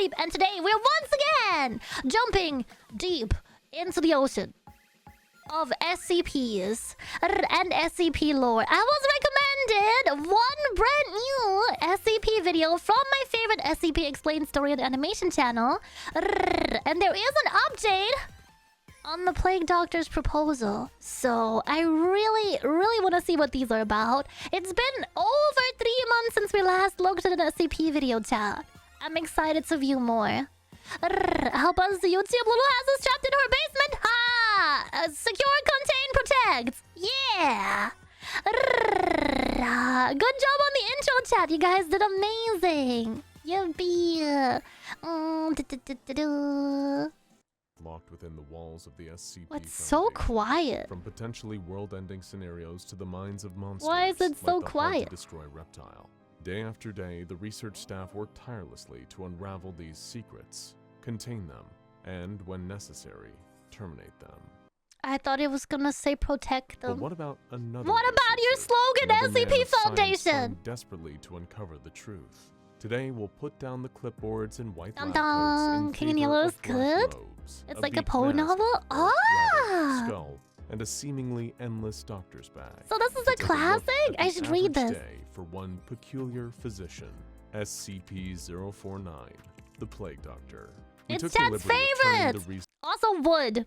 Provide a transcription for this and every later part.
sleep, and today we're once again jumping deep into the ocean of SCPs and SCP lore. I was recommended one brand new SCP video from my favorite SCP Explained Story and Animation channel, and there is an update on the Plague Doctor's proposal. So I really want to see what these are about. It's been over 3 months since we last looked at an SCP video, chat. I'm excited to view more. Help us, YouTube. Lulu has us trapped in her basement. Ha! Secure, contain, protect. Yeah! Good job on the intro, chat. You guys did amazing. Yippee. Locked within the walls of the SCP. What's so quiet? From potentially world-ending scenarios to the minds of monsters. Why is it so like the quiet? hard-to-destroy reptile. Day after day, the research staff worked tirelessly to unravel these secrets, contain them, and, when necessary, terminate them. I thought it was gonna say protect them. But what about another? What about your slogan, SCP Foundation? Desperately to uncover the truth. Today, we'll put down the clipboards and white Dun lab coats dun. in King and favor Yellow's of black good? robes, It's like a beak Poe mask, novel? or rather, Ah! skull, and a seemingly endless doctor's bag. So this is a Take look classic? at I the should read average this. day for one peculiar physician, SCP-049, the Plague Doctor. We It's took the chat's liberty of turning the favorite! Also wood.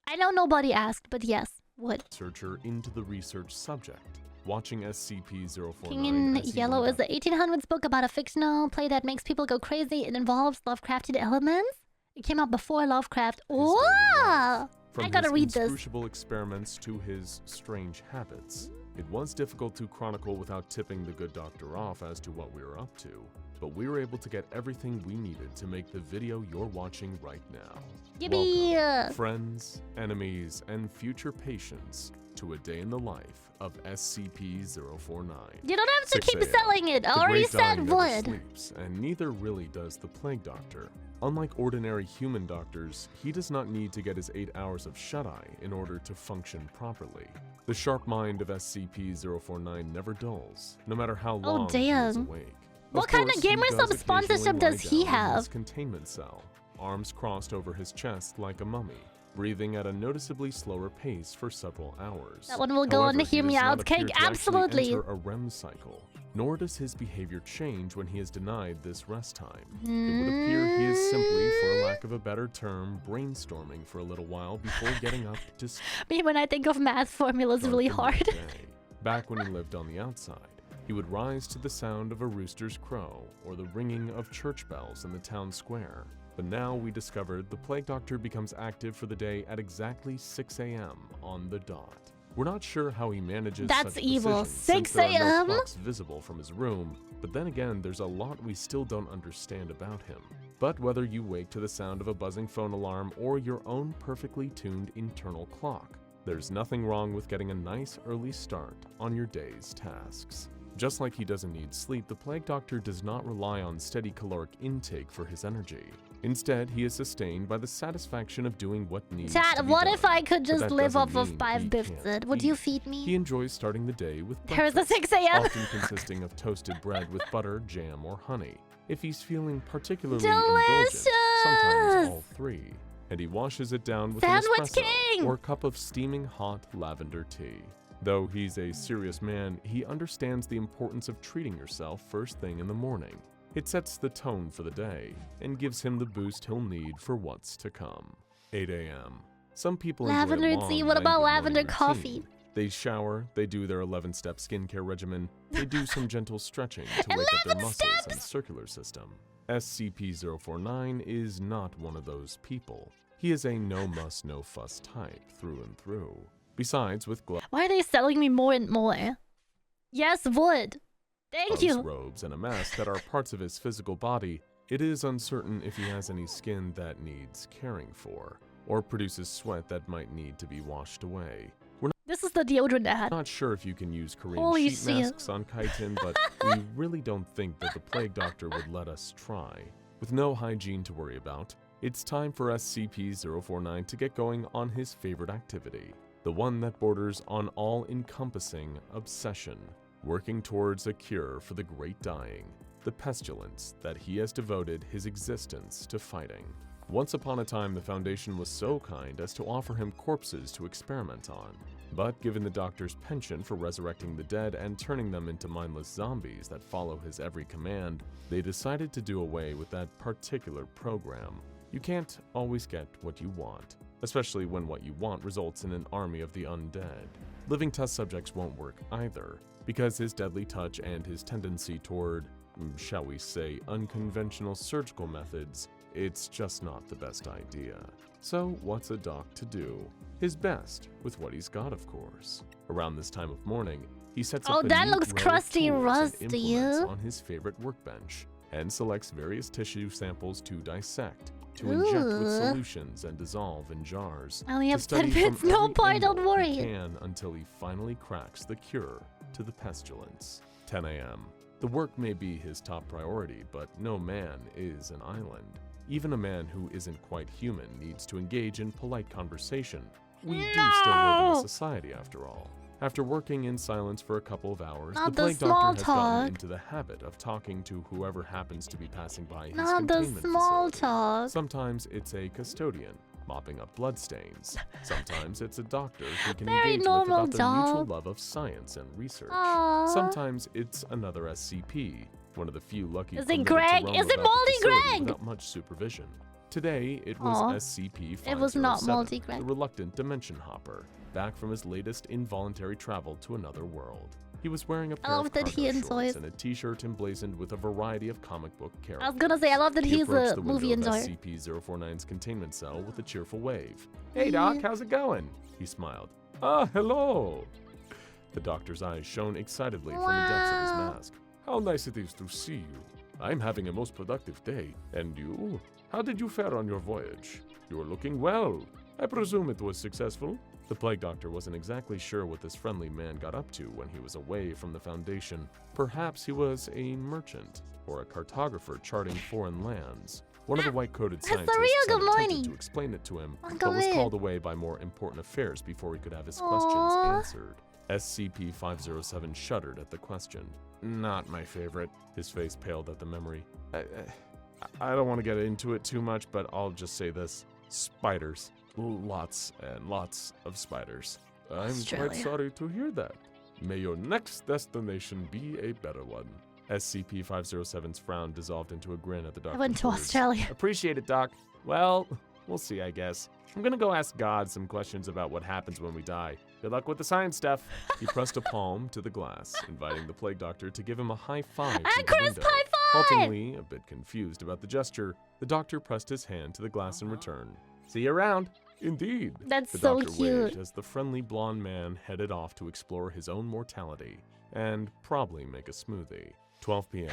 I know nobody asked, but yes, wood. researcher into the research subject. Watching SCP-049 King in as he Yellow went is the 1800s book about a fictional play that makes people go crazy. It involves Lovecraftian elements. It came out before Lovecraft. Wow! From I gotta read his this. inscrutable experiments to his strange habits. It was difficult to chronicle without tipping the good doctor off as to what we were up to, but we were able to get everything we needed to make the video you're watching right now. Yippee! Welcome, friends, enemies, and future patients to a day in the life of SCP-049. You don't have to 6 keep a.m. selling it. I The already Great Dying said never wood. sleeps, and neither really does the Plague Doctor. Unlike ordinary human doctors, he does not need to get his 8 hours of shut-eye in order to function properly. The sharp mind of SCP-049 never dulls, no matter how long he is damn. awake. What kind of course, he gamer does sub sponsorship occasionally does lie he down in have? his containment cell, arms crossed over his chest like a mummy, breathing at a noticeably slower pace for several hours. That one will go on However, to Hear he Me does Out not appear cake. to actually Absolutely. enter a REM cycle, nor does his behavior change when he is denied this rest time. It Hmm. would appear he is simply, for lack of a better term, brainstorming for a little while before getting up to Me, when I think of math formulas, start really the new hard. day. Back when he lived on the outside, he would rise to the sound of a rooster's crow or the ringing of church bells in the town square. But now we discovered the Plague Doctor becomes active for the day at exactly 6 a.m. on the dot. We're not sure how he manages That's such evil. precision, since 6 there are no a.m.? clocks visible from his room, but then again, there's a lot we still don't understand about him. But whether you wake to the sound of a buzzing phone alarm or your own perfectly tuned internal clock, there's nothing wrong with getting a nice early start on your day's tasks. Just like he doesn't need sleep, the Plague Doctor does not rely on steady caloric intake for his energy. Instead, he is sustained by the satisfaction of doing what needs to Chat, be what done. if I could But just that live doesn't off of mean 5 he bifted? can't Would you eat. feed me? He enjoys starting the day with There's a breakfast, 6 a.m. often consisting of toasted bread with butter, jam, or honey. If he's feeling particularly Delicious! indulgent, sometimes all 3. And he washes it down with Sandwich an espresso king! or a cup of steaming hot lavender tea. Though he's a serious man, he understands the importance of treating yourself first thing in the morning. It sets the tone for the day and gives him the boost he'll need for what's to come. 8 a.m. Some people enjoy a Lavender long, tea. What about languid lavender morning coffee? routine. They shower, they do their 11-step skincare regimen, they do some gentle stretching to wake up their 11 muscles and steps? circular system. SCP-049 is not one of those people. He is a no-muss, no-fuss type through and through. Besides, with gloves, Why are they selling me more and more? Yes, wood. Thank you. robes, and a mask that are parts of his physical body, it is uncertain if he has any skin that needs caring for, or produces sweat that might need to be washed away. We're This is the deodorant ad. not sure if you can use Korean Holy sheet shit. masks on chitin, but we really don't think that the Plague Doctor would let us try. With no hygiene to worry about, it's time for SCP-049 to get going on his favorite activity, the one that borders on all-encompassing obsession, working towards a cure for the Great Dying. the pestilence that he has devoted his existence to fighting. Once upon a time, the Foundation was so kind as to offer him corpses to experiment on. But given the doctor's penchant for resurrecting the dead and turning them into mindless zombies that follow his every command, they decided to do away with that particular program. You can't always get what you want, especially when what you want results in an army of the undead. Living test subjects won't work either, because his deadly touch and his tendency toward, shall we say, unconventional surgical methods, it's just not the best idea. So what's a doc to do? His best, with what he's got, of course. Around this time of morning, he sets up a that neat looks row of crusty tools and rusty. implements on his favorite workbench, and selects various tissue samples to dissect, to inject with Ooh. solutions and dissolve in jars. I only to have study 10 from minutes, no every point, don't angle he worry. can until he finally cracks the cure to the pestilence. 10 a.m. The work may be his top priority, but no man is an island. Even a man who isn't quite human needs to engage in polite conversation. We do still live in a society, after all. After working in silence for a couple of hours, Not the plague the doctor small has gotten talk. into the habit of talking to whoever happens to be passing by his Not the containment small facility. talk. Sometimes it's a custodian, mopping up bloodstains. Sometimes it's a doctor he can Very engage with normal about their mutual job. love of science and research. Aww. Sometimes it's another SCP, one of the few lucky Is it permitted to Greg? roam Is it about the Moldy facility Greg? without much supervision. Today, it was Aw. SCP-007, It was not Moldy Greg. the reluctant dimension hopper, back from his latest involuntary travel to another world. He was wearing a pair love of that cargo he shorts enjoys- and a t-shirt emblazoned with a variety of comic book characters. I was gonna say, I love that He he's approached a the movie window of enjoyer. SCP-049's containment cell with a cheerful wave. "Hey Doc, how's it going?" He smiled. "Ah, hello." The doctor's eyes shone excitedly from the depths of his Wow. mask. "How nice it is to see you. I'm having a most productive day. And you? How did you fare on your voyage? You're looking well. I presume it was successful?" The plague doctor wasn't exactly sure what this friendly man got up to when he was away from the Foundation. Perhaps he was a merchant or a cartographer charting foreign lands. One of the white-coated Mr. scientists Rio, had good attempted morning. to explain it to him, Welcome but was in. called away by more important affairs before he could have his Aw. questions answered. SCP-507 shuddered at the question. "Not my favorite." His face paled at the memory. I don't want to get into it too much, but I'll just say this. Spiders. Lots and lots of spiders. I'm Australia. quite sorry to hear that. May your next destination be a better one. SCP-507's frown dissolved into a grin at the doctor's went to words. Australia. Appreciate it, Doc. Well, we'll see, I guess. I'm gonna go ask God some questions about what happens when we die. Good luck with the science stuff. He pressed a palm to the glass, inviting the plague doctor to give him a high five through And the Chris, window. high five! Haltingly, a bit confused about the gesture, the doctor pressed his hand to the glass in return. "See you around." "Indeed." That's The so doctor cute. waved as the friendly blonde man headed off to explore his own mortality and probably make a smoothie. 12 p.m.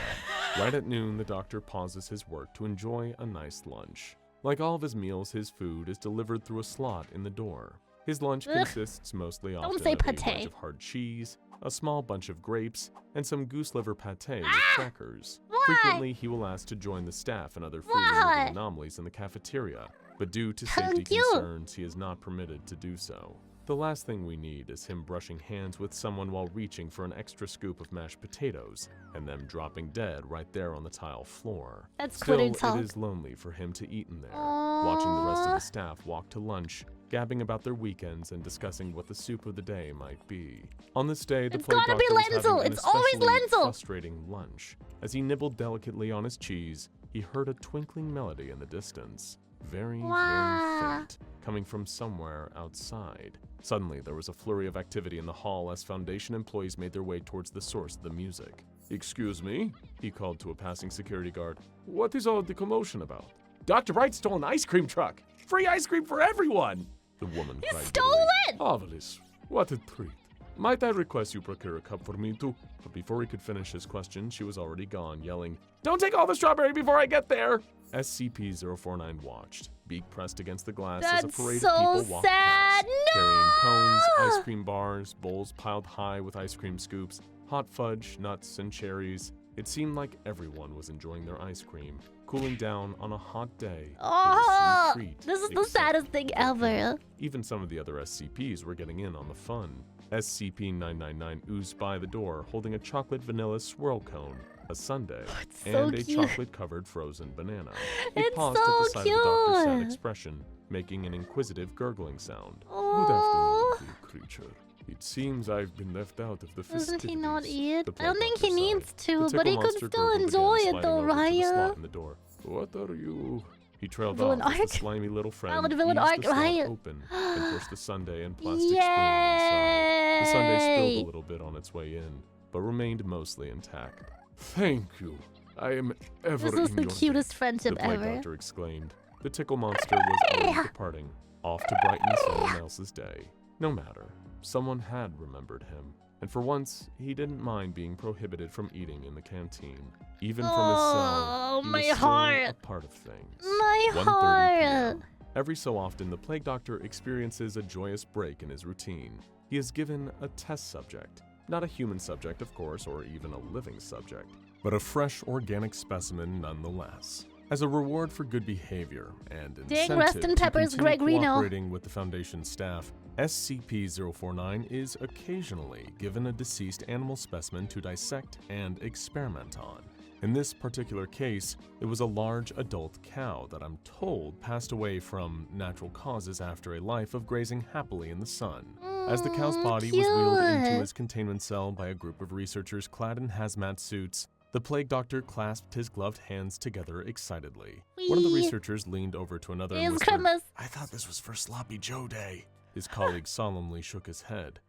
Right at noon, the doctor pauses his work to enjoy a nice lunch. Like all of his meals, his food is delivered through a slot in the door. His lunch Ugh. consists mostly often say of a pate. wedge of hard cheese, a small bunch of grapes, and some goose liver pate with crackers. Why? Frequently, he will ask to join the staff and other Why? food-related anomalies in the cafeteria, but due to safety Thank you. concerns, he is not permitted to do so. The last thing we need is him brushing hands with someone while reaching for an extra scoop of mashed potatoes, and them dropping dead right there on the tile floor. That's Still, Twitter talk. it is lonely for him to eat in there, watching the rest of Aww. the staff walk to lunch, gabbing about their weekends and discussing what the soup of the day might be. On this day, the It's plague gotta be doctor was lentil. having an It's always especially lentil. frustrating lunch. As he nibbled delicately on his cheese, he heard a twinkling melody in the distance. Very, Wow. very faint, coming from somewhere outside. Suddenly, there was a flurry of activity in the hall as Foundation employees made their way towards the source of the music. "Excuse me?" he called to a passing security guard. "What is all the commotion about?" "Dr. Bright stole an ice cream truck! Free ice cream for everyone!" the woman He cried. stole bitterly. it! "Marvelous. What a treat. Might I request you procure a cup for me too?" But before he could finish his question, she was already gone, yelling, "Don't take all the strawberry before I get there!" SCP-049 watched, beak pressed against the glass as a That's parade so of people walked sad. past, carrying cones, No! ice cream bars, bowls piled high with ice cream scoops, hot fudge, nuts, and cherries. It seemed like everyone was enjoying their ice cream, cooling down on a hot day. It was Oh, a sweet treat, this is the except saddest thing for ever. Pete. Even some of the other SCPs were getting in on the fun. SCP-999 oozed by the door, holding a chocolate vanilla swirl cone, a sundae, It's so and a cute. chocolate-covered frozen banana. He It's paused at so the sight of the doctor's sad cute. expression, making an inquisitive gurgling sound. Oh. Good afternoon, dear creature. It seems I've been left out of the festivities. Doesn't he not eat? The I don't think he doctor sighed. needs to, The but he tickle could monster still gurgled enjoy again, it sliding though, over to the Raya. slot in the door. What are you? He trailed Villain off as arc? the slimy little friend Oh, the villain eased arc, the slot right? open and pushed the sundae and plastic spoon inside. The sundae spilled Yay! a little bit on its way in, but remained mostly intact. Thank you. I am ever This is in the your cutest debt, friendship the plague ever. doctor exclaimed. The tickle monster was already departing, off to brighten someone else's day. No matter, someone had remembered him. And for once, he didn't mind being prohibited from eating in the canteen. Even from his cell, he my was still heart. a part of things. My 1:30 heart. p.m. Every so often, the plague doctor experiences a joyous break in his routine. He is given a test subject. Not a human subject, of course, or even a living subject, but a fresh organic specimen nonetheless. As a reward for good behavior and Dang, incentive rest in to peppers, continue Greg Reno. cooperating with the Foundation staff, SCP-049 is occasionally given a deceased animal specimen to dissect and experiment on. In this particular case, it was a large adult cow that I'm told passed away from natural causes after a life of grazing happily in the sun. As the cow's body was wheeled into Cute. his containment cell by a group of researchers clad in hazmat suits, the plague doctor clasped his gloved hands together excitedly. One of the Wee. researchers leaned over to another and It's whispered, Christmas. "I thought this was for Sloppy Joe Day." His colleague solemnly shook his head.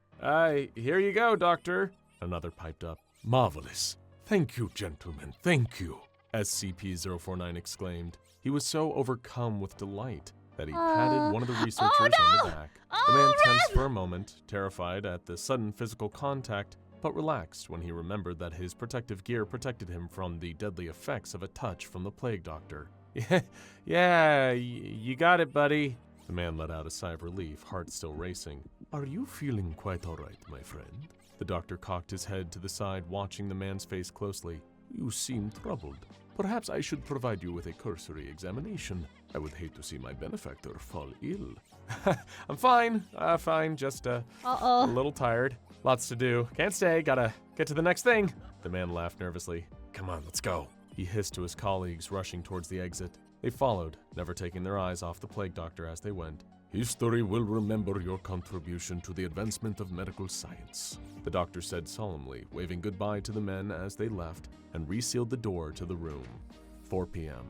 Here you go, Doctor," another piped up. "Marvelous. Thank you, gentlemen, thank you," SCP-049 exclaimed. He was so overcome with delight that he patted one of the researchers on the back. The man tensed for a moment, terrified at the sudden physical contact, but relaxed when he remembered that his protective gear protected him from the deadly effects of a touch from the plague doctor. You got it, buddy." The man let out a sigh of relief, heart still racing. "Are you feeling quite all right, my friend?" The doctor cocked his head to the side, watching the man's face closely. "You seem troubled. Perhaps I should provide you with a cursory examination. I would hate to see my benefactor fall ill." "I'm fine. Fine. Just a little tired. Lots to do. Can't stay. Gotta get to the next thing." The man laughed nervously. "Come on, let's go," he hissed to his colleagues, rushing towards the exit. They followed, never taking their eyes off the plague doctor as they went. "History will remember your contribution to the advancement of medical science," the doctor said solemnly, waving goodbye to the men as they left and resealed the door to the room. 4 p.m.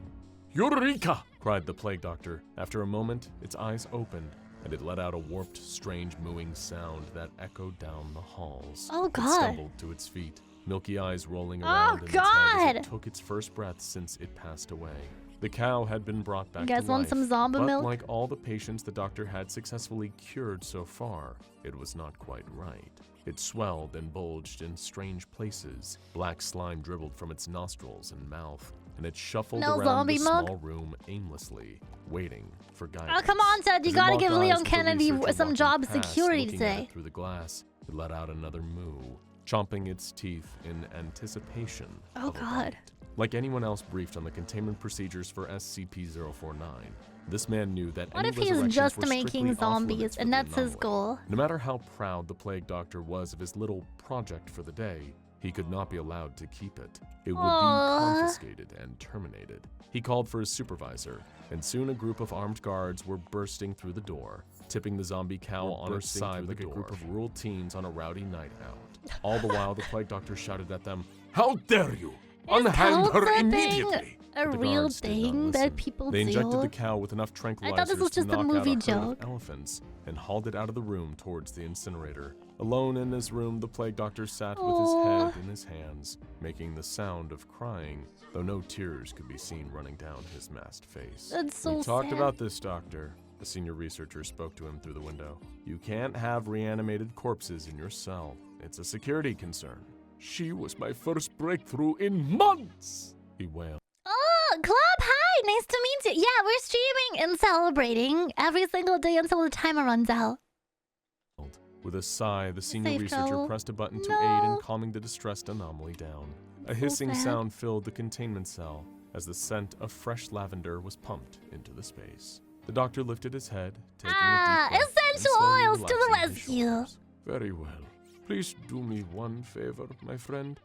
"Eureka!" cried the plague doctor. After a moment, its eyes opened, and it let out a warped, strange mooing sound that echoed down the halls. Oh, It God. stumbled to its feet, milky eyes rolling around in its head as it took its first breath since it passed away. The cow had been brought back You guys to want life, some zombie but milk? like all the patients the doctor had successfully cured so far, it was not quite right. It swelled and bulged in strange places. Black slime dribbled from its nostrils and mouth, and it shuffled No around zombie the milk? small room aimlessly, waiting for guidance. Oh, come on, Ted. You As it gotta locked give eyes Leon with the Kennedy researcher some walking job past, security looking at today. it through the glass, it let out another moo, chomping its teeth in anticipation Oh, of a God. bite. Like anyone else briefed on the containment procedures for SCP-049, this man knew that What any if he's resurrections just were making strictly zombies off-limits for and the that's his anomaly. goal? No matter how proud the plague doctor was of his little project for the day, he could not be allowed to keep it. It would Aww. be confiscated and terminated. He called for his supervisor, and soon a group of armed guards were bursting through the door, tipping the zombie cow on her side like a group of rural teens on a rowdy night out. All the while, the plague doctor shouted at them, "How dare you! Unhand her cow-flipping immediately!" a But the real guards did not thing that listen. people They injected do? the cow with enough tranquilizers I thought this was just to a knock movie out a herd joke. of elephants and hauled it out of the room towards the incinerator. Alone in his room, the plague doctor sat with his head in his hands, making the sound of crying, though no tears could be seen running down his masked face. That's so "We talked sad. about this, Doctor." A senior researcher spoke to him through the window. "You can't have reanimated corpses in your cell. It's a security concern." "She was my first breakthrough in months," he wailed. Oh, Club, hi! Nice to meet you. Yeah, we're streaming and celebrating every single day until the timer runs out. With a sigh, the senior Safe researcher travel. pressed a button to No. aid in calming the distressed anomaly down. A hissing sad. sound filled the containment cell as the scent of fresh lavender was pumped into the space. The doctor lifted his head, taking a deep breath, and essential slowly oils to the relaxing his rescue. shoulders. "Very well. Please do me one favor, my friend.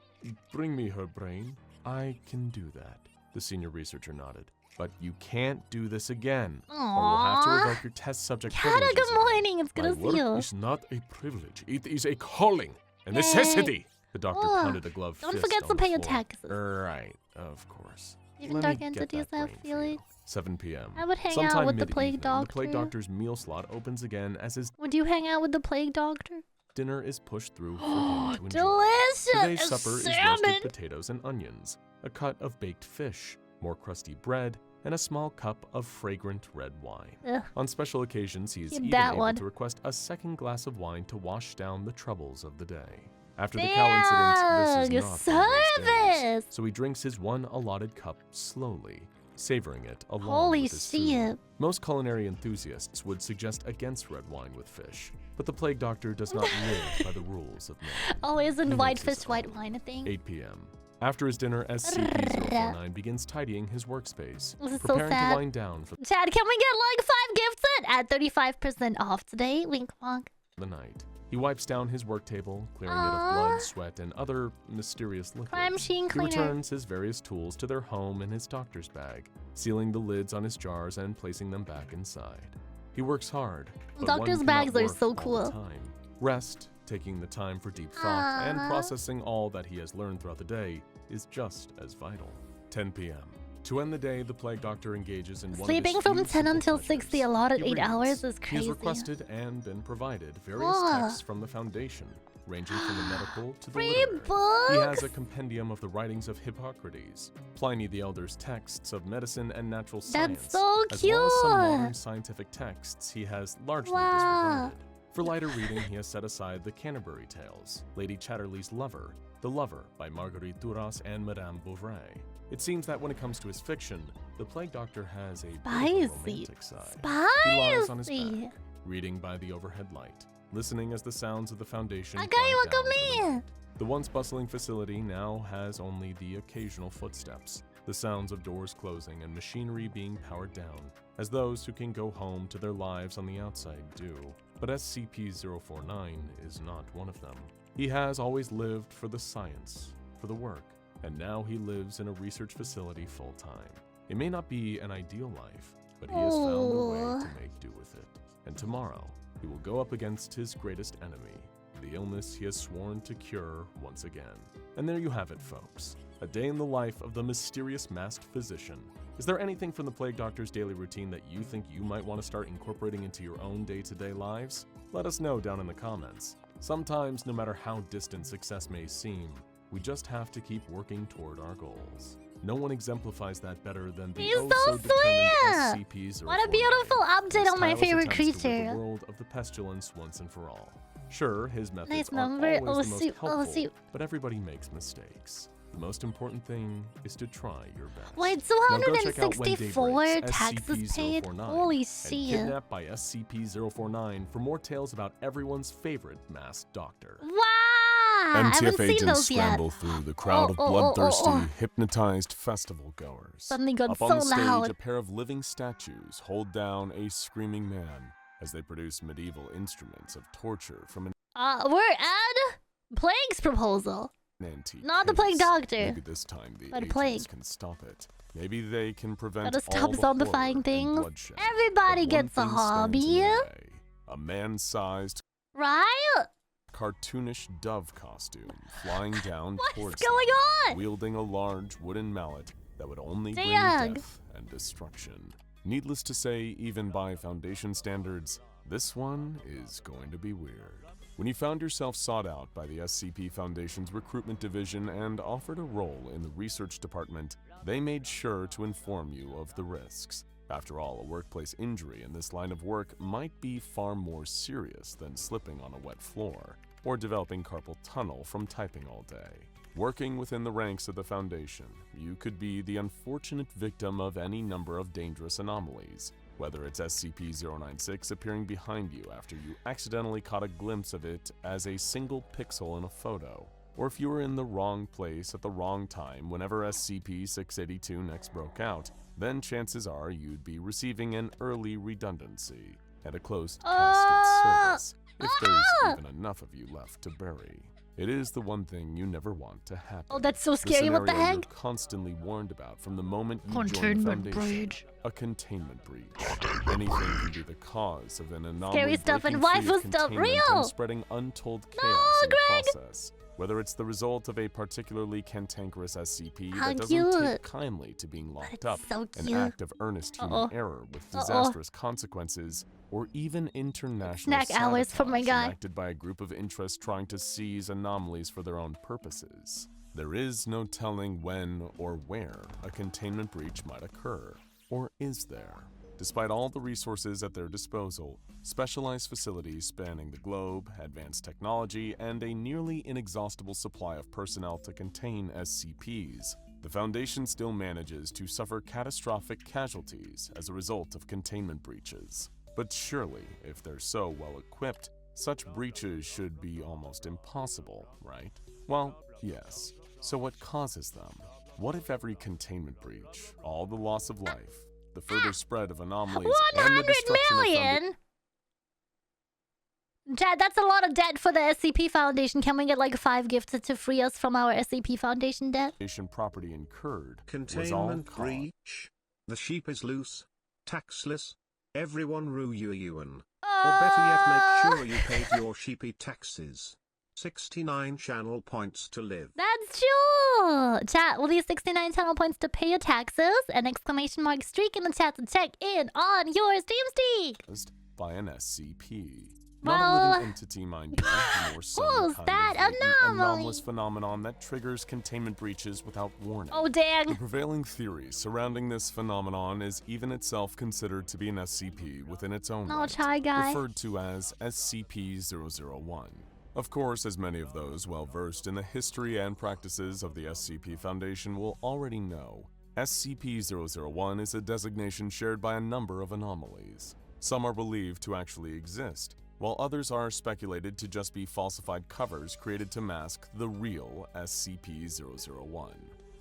Bring me her brain. I can do that. The senior researcher nodded. But you can't do this again, or we'll have to revoke your test subject privileges. Good morning. It's good to see you. My work is not a privilege. It is a calling, a necessity. The doctor pounded a gloved fist. Don't forget to pay your taxes. Right, of course. Even dark entities have feelings. 7 p.m. I would hang out with the plague doctor. The plague doctor's meal slot opens again as his... Would you hang out with the plague doctor? Dinner is pushed through for him to enjoy. Delicious! Today's supper is roasted potatoes and onions, a cut of baked fish, more crusty bread, and a small cup of fragrant red wine. Ugh. On special occasions, he is even able to request a second glass of wine to wash down the troubles of the day. After the cow incident, this is not service. So he drinks his one allotted cup slowly, savoring it along with his food. Most culinary enthusiasts would suggest against red wine with fish, but the plague doctor does not live by the rules of man. Always in white fish, white wine, I think. 8 p.m. After his dinner, SCP-009 begins tidying his workspace, preparing to wind down for Chad, can we get like 5 gifts at 35% off today? Wink wonk. the night. He wipes down his work table, clearing it of blood, sweat, and other mysterious liquids. Crime machine cleaner. He returns his various tools to their home in his doctor's bag, sealing the lids on his jars and placing them back inside. He works hard, but doctor's bags are so cool. Rest, taking the time for deep thought, and processing all that he has learned throughout the day is just as vital. 10 p.m. To end the day, the plague doctor engages in sleeping from 10 until 6, the allotted 8 hours is crazy. He has requested and been provided various texts from the Foundation, ranging from the medical to the literary. Books? He has a compendium of the writings of Hippocrates, Pliny the Elder's texts of medicine and natural science, that's so cute. as well as some modern scientific texts he has largely disregarded. For lighter reading, he has set aside the Canterbury Tales, Lady Chatterley's Lover, The Lover by Marguerite Duras and Madame Bovary. It seems that when it comes to his fiction, the plague doctor has a bit of a romantic side. He lies on his back, reading by the overhead light, listening as the sounds of the Foundation quiet down. The once bustling facility now has only the occasional footsteps, the sounds of doors closing and machinery being powered down, as those who can go home to their lives on the outside do. But SCP-049 is not one of them. He has always lived for the science, for the work, and now he lives in a research facility full-time. It may not be an ideal life, but he has found a way to make do with it. And tomorrow, he will go up against his greatest enemy, the illness he has sworn to cure once again. And there you have it, folks. A day in the life of the mysterious masked physician. Is there anything from the Plague Doctor's daily routine that you think you might want to start incorporating into your own day-to-day lives? Let us know down in the comments. Sometimes, no matter how distant success may seem, we just have to keep working toward our goals. No one exemplifies that better than the SCP-049. What a beautiful update on my favorite creature. The world of the pestilence once and for all. Sure, his methods nice aren't always the most helpful, but everybody makes mistakes. The most important thing is to try your best. Wait, 264 taxes paid? Holy shit. Kidnapped by SCP-049 for more tales about everyone's favorite masked doctor. Wow! I haven't seen those yet. Scramble through the crowd of bloodthirsty, hypnotized festival goers. Suddenly got Up so on the stage, loud. a pair of living statues hold down a screaming man as they produce medieval instruments of torture from an we're at Plague's proposal. antique Not the case. Plague Doctor. Maybe this time the agents Plague. can stop it. Maybe they can prevent Gotta stop all the zombifying horror things. and bloodshed. Everybody But one gets a thing stands hobby. in the way. A man-sized, Right? cartoonish dove costume flying down towards What's going them, on? wielding a large wooden mallet that would only bring Dang. death and destruction. Needless to say, even by Foundation standards, this one is going to be weird. When you found yourself sought out by the SCP Foundation's recruitment division and offered a role in the research department, they made sure to inform you of the risks. After all, a workplace injury in this line of work might be far more serious than slipping on a wet floor or developing carpal tunnel from typing all day. Working within the ranks of the Foundation, you could be the unfortunate victim of any number of dangerous anomalies, whether it's SCP-096 appearing behind you after you accidentally caught a glimpse of it as a single pixel in a photo, or if you were in the wrong place at the wrong time whenever SCP-682 next broke out, then chances are you'd be receiving an early redundancy at a closed casket service, if there's even enough of you left to bury. It is the one thing you never want to happen. Oh, that's so scary. What the scenario heck? You're constantly warned about from the moment you Containment join the Foundation. breach. A containment breach. Anything can be the cause of an anomaly. Scary stuff and breaking free waifu of stuff. containment Real. and spreading untold chaos No, in the Greg. process. Whether it's the result of a particularly cantankerous SCP How that doesn't cute. take kindly to being locked It's up, so an cute. act of earnest human Uh-oh. error with Uh-oh. disastrous consequences, or even international Snack hours for my sabotage guy. enacted by a group of interests trying to seize anomalies for their own purposes. There is no telling when or where a containment breach might occur, or is there? Despite all the resources at their disposal, specialized facilities spanning the globe, advanced technology, and a nearly inexhaustible supply of personnel to contain SCPs, the Foundation still manages to suffer catastrophic casualties as a result of containment breaches. But surely, if they're so well equipped, such breaches should be almost impossible, right? Well, yes. So what causes them? What if every containment breach, all the loss of life, the further spread of anomalies, and the 100 destruction of million? Chad, that's a lot of debt for the SCP Foundation. Can we get like 5 gifts to free us from our SCP Foundation debt? Foundation property incurred was all Containment caused. breach. The sheep is loose, taxless. Everyone rue yuan. Or better yet, make sure you paid your sheepy taxes. 69 channel points to live. That's true! Chat, will these 69 channel points to pay your taxes? An exclamation mark streak in the chat to check in on your Steam Streak! Caused by an SCP. Well, Not a living entity, mind you, nor some who's kind that of latent anomaly? anomalous phenomenon that triggers containment breaches without warning. Oh, The dang. prevailing theory surrounding this phenomenon is even itself considered to be an SCP within its own No, right, Chai guy. referred to as SCP-001. Of course, as many of those well-versed in the history and practices of the SCP Foundation will already know, SCP-001 is a designation shared by a number of anomalies. Some are believed to actually exist, while others are speculated to just be falsified covers created to mask the real SCP-001.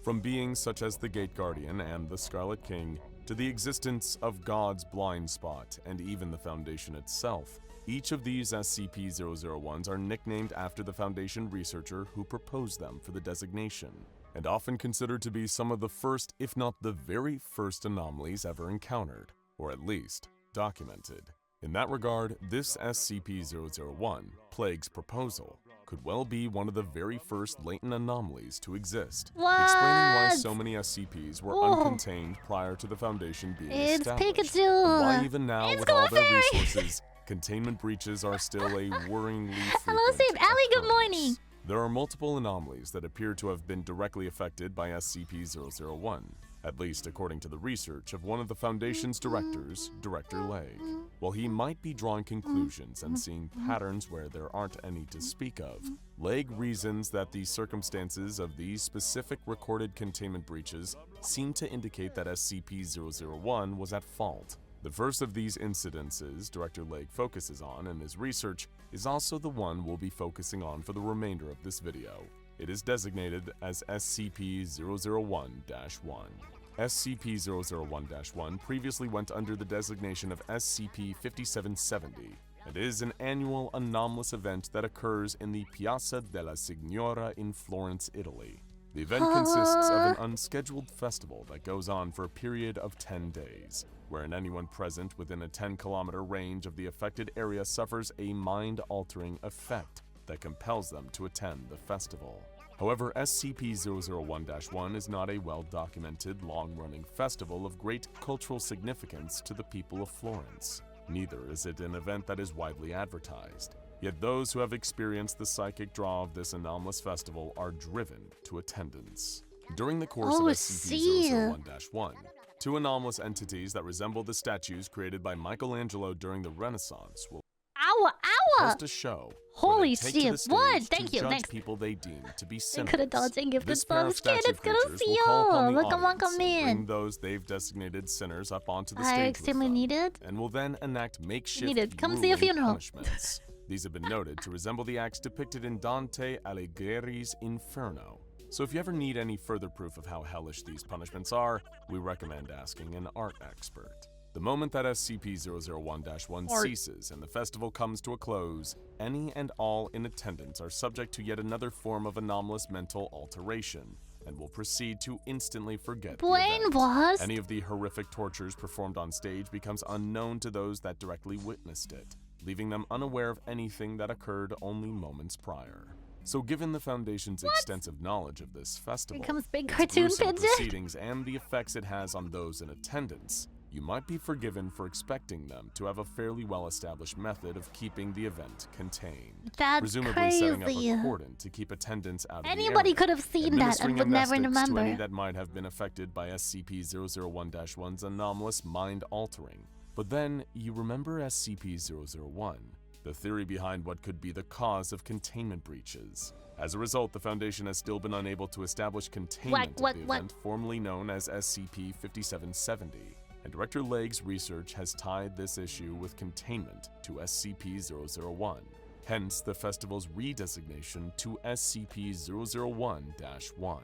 From beings such as the Gate Guardian and the Scarlet King, to the existence of God's blind spot and even the Foundation itself, each of these SCP-001s are nicknamed after the Foundation researcher who proposed them for the designation, and often considered to be some of the first, if not the very first anomalies ever encountered, or at least documented. In that regard, this SCP-001, Plague's proposal, could well be one of the very first latent anomalies to exist, explaining why What? so many SCPs were Oh. uncontained prior to the Foundation being It's established, Pikachu. and why even now, It's with all their Clefairy. resources, containment breaches are still a worryingly Hello, frequent Save Allie. Good occurrence. morning. There are multiple anomalies that appear to have been directly affected by SCP-001, at least according to the research of one of the Foundation's directors, Director Lay. While he might be drawing conclusions and seeing patterns where there aren't any to speak of, Legg reasons that the circumstances of these specific recorded containment breaches seem to indicate that SCP-001 was at fault. The first of these incidences Director Legg focuses on in his research is also the one we'll be focusing on for the remainder of this video. It is designated as SCP-001-1. SCP-001-1 previously went under the designation of SCP-5770 and is an annual anomalous event that occurs in the Piazza della Signora in Florence, Italy. The event consists of an unscheduled festival that goes on for a period of 10 days, wherein anyone present within a 10-kilometer range of the affected area suffers a mind-altering effect that compels them to attend the festival. However, SCP-001-1 is not a well-documented, long-running festival of great cultural significance to the people of Florence. Neither is it an event that is widely advertised. Yet those who have experienced the psychic draw of this anomalous festival are driven to attendance. During the course Oh, of see. SCP-001-1, two anomalous entities that resemble the statues created by Michelangelo during the Renaissance will Ow, ow! host a show Holy where they take to shit. the stage What? to Thank you. judge Next. people they deem to be They sinners. could have dodged and gifted This pair of subs. Kid, statue it's gonna creatures see will call upon the you. Look at one audience come and bring in. those they've designated sinners up onto the I stage with extremely them, needed. and will then enact makeshift Needed. Come see a grueling funeral. punishments. These have been noted to resemble the acts depicted in Dante Alighieri's Inferno. So if you ever need any further proof of how hellish these punishments are, we recommend asking an art expert. The moment that SCP-001-1 ceases and the festival comes to a close, any and all in attendance are subject to yet another form of anomalous mental alteration, and will proceed to instantly forget the event. Brainwashed? Any of the horrific tortures performed on stage becomes unknown to those that directly witnessed it, leaving them unaware of anything that occurred only moments prior. So given the Foundation's extensive knowledge of this festival, Here comes big its cartoon gruesome pigeon. proceedings, and the effects it has on those in attendance, you might be forgiven for expecting them to have a fairly well-established method of keeping the event contained. That's Presumably setting up crazy. a cordon to keep attendance out of the Anybody area, could have seen that and administering would never amnestics to any remember. that might have been affected by SCP-001-1's anomalous mind-altering. But then, you remember SCP-001, the theory behind what could be the cause of containment breaches. As a result, the Foundation has still been unable to establish containment of the event formerly known as SCP-5770, and Director Legge's research has tied this issue with containment to SCP-001. Hence, the festival's redesignation to SCP-001-1.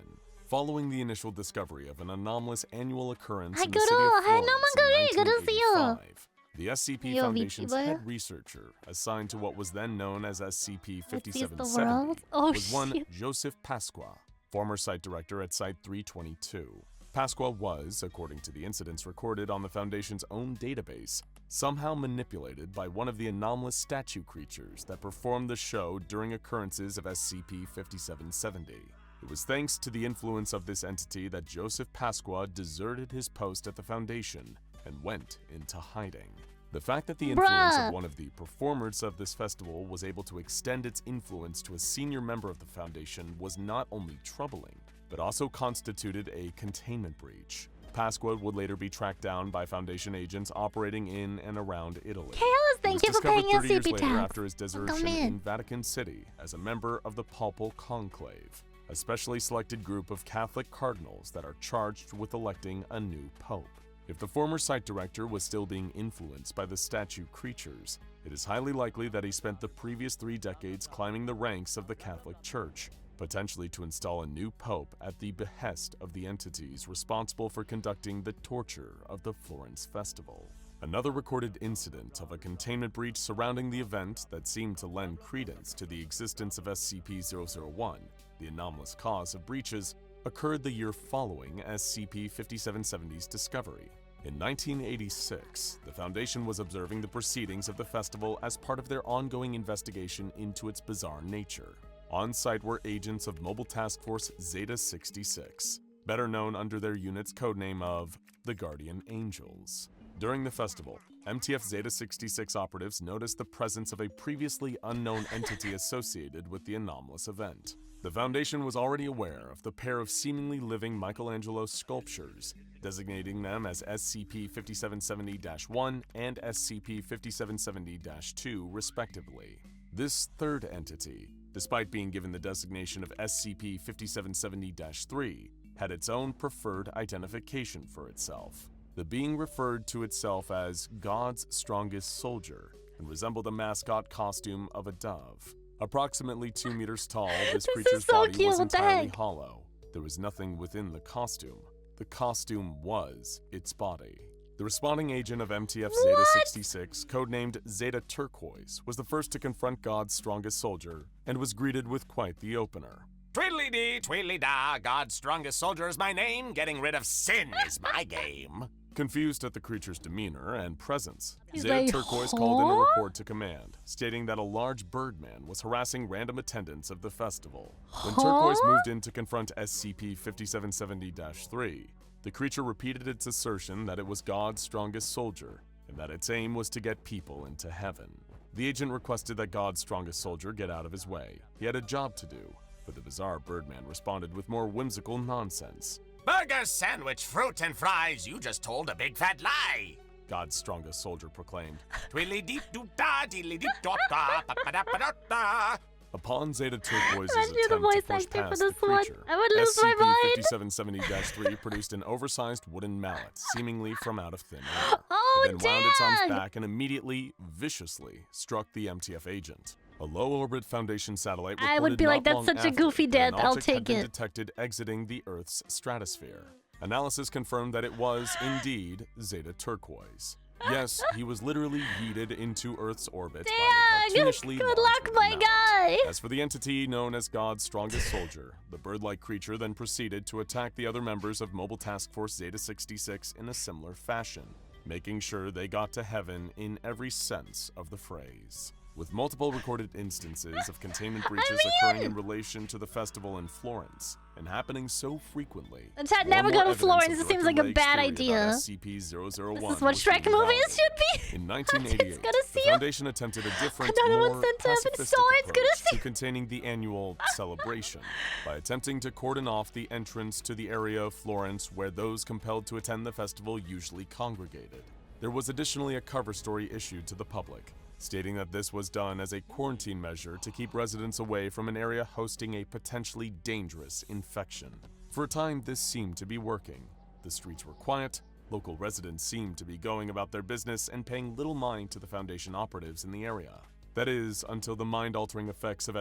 Following the initial discovery of an anomalous annual occurrence in the city of Florence in 1985, the SCP Foundation's VTuber? head researcher, assigned to what was then known as Let's use the SCP-5770, world. Oh, was one shit. Joseph Pasqua, former site director at Site-322. Pasqua was, according to the incidents recorded on the Foundation's own database, somehow manipulated by one of the anomalous statue creatures that performed the show during occurrences of SCP-5770. It was thanks to the influence of this entity that Joseph Pasqua deserted his post at the Foundation and went into hiding. The fact that the influence of one of the performers of this festival was able to extend its influence to a senior member of the Foundation was not only troubling, but also constituted a containment breach. Pasqua would later be tracked down by Foundation agents operating in and around Italy. Chaos, thank you for paying your 30 years CP later tax. after his desertion in Vatican City as a member of the Papal Conclave, a specially selected group of Catholic cardinals that are charged with electing a new pope. If the former site director was still being influenced by the statue creatures, it is highly likely that he spent the previous 3 decades climbing the ranks of the Catholic Church, potentially to install a new pope at the behest of the entities responsible for conducting the torture of the Florence Festival. Another recorded incident of a containment breach surrounding the event that seemed to lend credence to the existence of SCP-001, the anomalous cause of breaches, occurred the year following SCP-5770's discovery. In 1986, the Foundation was observing the proceedings of the festival as part of their ongoing investigation into its bizarre nature. On site were agents of Mobile Task Force Zeta-66, better known under their unit's codename of the Guardian Angels. During the festival, MTF Zeta-66 operatives noticed the presence of a previously unknown entity associated with the anomalous event. The Foundation was already aware of the pair of seemingly living Michelangelo sculptures, designating them as SCP-5770-1 and SCP-5770-2 respectively. This third entity, despite being given the designation of SCP-5770-3, had its own preferred identification for itself. The being referred to itself as God's Strongest Soldier and resembled a mascot costume of a dove. Approximately 2 meters tall, this creature's body was entirely hollow. There was nothing within the costume. The costume was its body. The responding agent of MTF Zeta-66, codenamed Zeta Turquoise, was the first to confront God's Strongest Soldier and was greeted with quite the opener. Twiddly-dee, twiddly-da, God's Strongest Soldier is my name, getting rid of sin is my game. Confused at the creature's demeanor and presence, He's Zeta like, Turquoise called in a report to command, stating that a large birdman was harassing random attendants of the festival. When Turquoise moved in to confront SCP-5770-3, the creature repeated its assertion that it was God's strongest soldier, and that its aim was to get people into heaven. The agent requested that God's strongest soldier get out of his way. He had a job to do, but the bizarre birdman responded with more whimsical nonsense. Burger, sandwich, fruit, and fries, you just told a big fat lie. God's strongest soldier proclaimed. Twiddly-dee-doo-da, diddly-dee-doo-da, ba-ba-da-ba-da-da. Upon Zeta Turquoise's Imagine you're the attempt to voice push actor for past this the one. creature, I would lose my mind. SCP-5770-3 produced an oversized wooden mallet, seemingly from out of thin air. Oh, It then wound its arms dang! back and immediately, viciously, struck the MTF agent. A low-orbit Foundation satellite reported I would be like, not that's long such a after goofy that an death, I'll object had take been it. detected exiting the Earth's stratosphere. Analysis confirmed that it was indeed Zeta Turquoise. Yes, he was literally yeeted into Earth's orbit by the cartoonishly good large luck, my amount. guy. As for the entity known as God's strongest soldier, the bird-like creature then proceeded to attack the other members of Mobile Task Force Zeta 66 in a similar fashion, making sure they got to heaven in every sense of the phrase. With multiple recorded instances of containment breaches occurring in relation to the festival in Florence, and happening so frequently, Never go to evidence Florence. of It seems like a Director bad Lake's theory idea. about SCP-001 This is what was Shrek being movies validated. should be. In 1988, It's gonna the see you. Foundation attempted a different, Another one more sent to heaven. pacifistic So it's gonna approach see- to containing the annual celebration by attempting to cordon off the entrance to the area of Florence where those compelled to attend the festival usually congregated. There was additionally a cover story issued to the public, stating that this was done as a quarantine measure to keep residents away from an area hosting a potentially dangerous infection. For a time, this seemed to be working. The streets were quiet, local residents seemed to be going about their business and paying little mind to the Foundation operatives in the area. That is, until the mind-altering effects of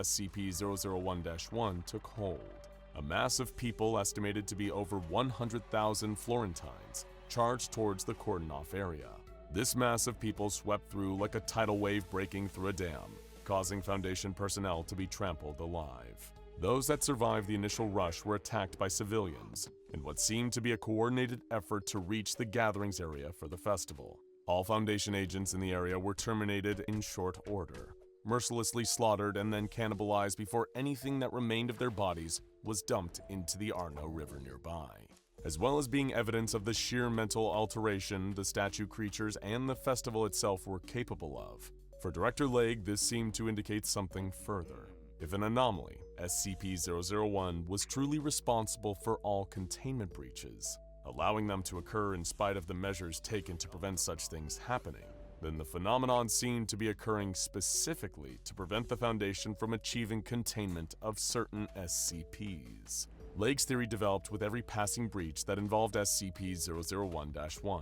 SCP-001-1 took hold. A mass of people, estimated to be over 100,000 Florentines, charged towards the cordon-off area. This mass of people swept through like a tidal wave breaking through a dam, causing Foundation personnel to be trampled alive. Those that survived the initial rush were attacked by civilians, in what seemed to be a coordinated effort to reach the gatherings area for the festival. All Foundation agents in the area were terminated in short order, mercilessly slaughtered and then cannibalized before anything that remained of their bodies was dumped into the Arno River nearby. As well as being evidence of the sheer mental alteration the statue creatures and the festival itself were capable of. For Director Legge, this seemed to indicate something further. If an anomaly, SCP-001, was truly responsible for all containment breaches, allowing them to occur in spite of the measures taken to prevent such things happening, then the phenomenon seemed to be occurring specifically to prevent the Foundation from achieving containment of certain SCPs. Legge's theory developed with every passing breach that involved SCP-001-1.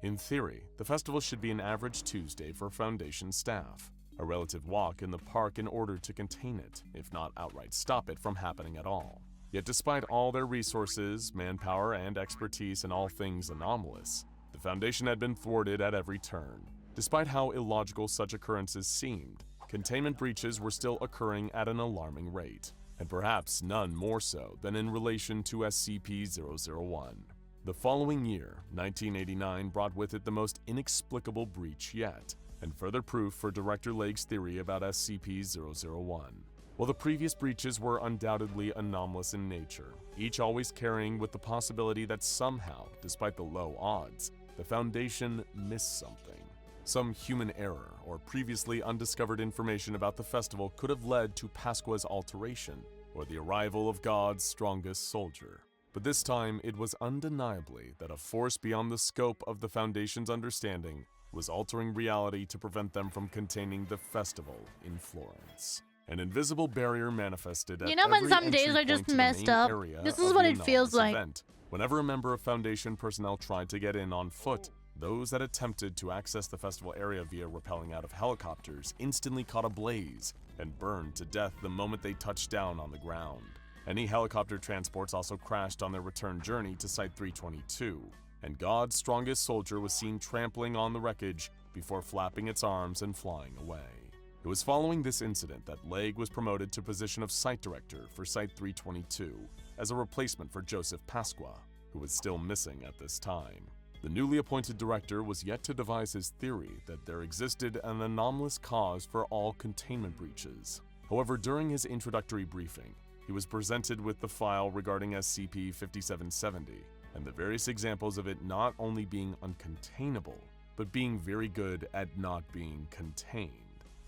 In theory, the festival should be an average Tuesday for Foundation staff, a relative walk in the park in order to contain it, if not outright stop it from happening at all. Yet despite all their resources, manpower, and expertise in all things anomalous, the Foundation had been thwarted at every turn. Despite how illogical such occurrences seemed, containment breaches were still occurring at an alarming rate, and perhaps none more so than in relation to SCP-001. The following year, 1989, brought with it the most inexplicable breach yet, and further proof for Director Legge's theory about SCP-001. While the previous breaches were undoubtedly anomalous in nature, each always carrying with the possibility that somehow, despite the low odds, the Foundation missed something. Some human error or previously undiscovered information about the festival could have led to Pasqua's alteration, or the arrival of God's strongest soldier. But this time, it was undeniably that a force beyond the scope of the Foundation's understanding was altering reality to prevent them from containing the festival in Florence. An invisible barrier manifested at You know when every some days entry are just point to the messed main up? area This of is the what it feels anomalous like. event. Whenever a member of Foundation personnel tried to get in on foot, those that attempted to access the festival area via rappelling out of helicopters instantly caught a blaze and burned to death the moment they touched down on the ground. Any helicopter transports also crashed on their return journey to Site 322, and God's strongest soldier was seen trampling on the wreckage before flapping its arms and flying away. It was following this incident that Legge was promoted to position of Site Director for Site 322 as a replacement for Joseph Pasqua, who was still missing at this time. The newly appointed director was yet to devise his theory that there existed an anomalous cause for all containment breaches. However, during his introductory briefing, he was presented with the file regarding SCP-5770 and the various examples of it not only being uncontainable, but being very good at not being contained.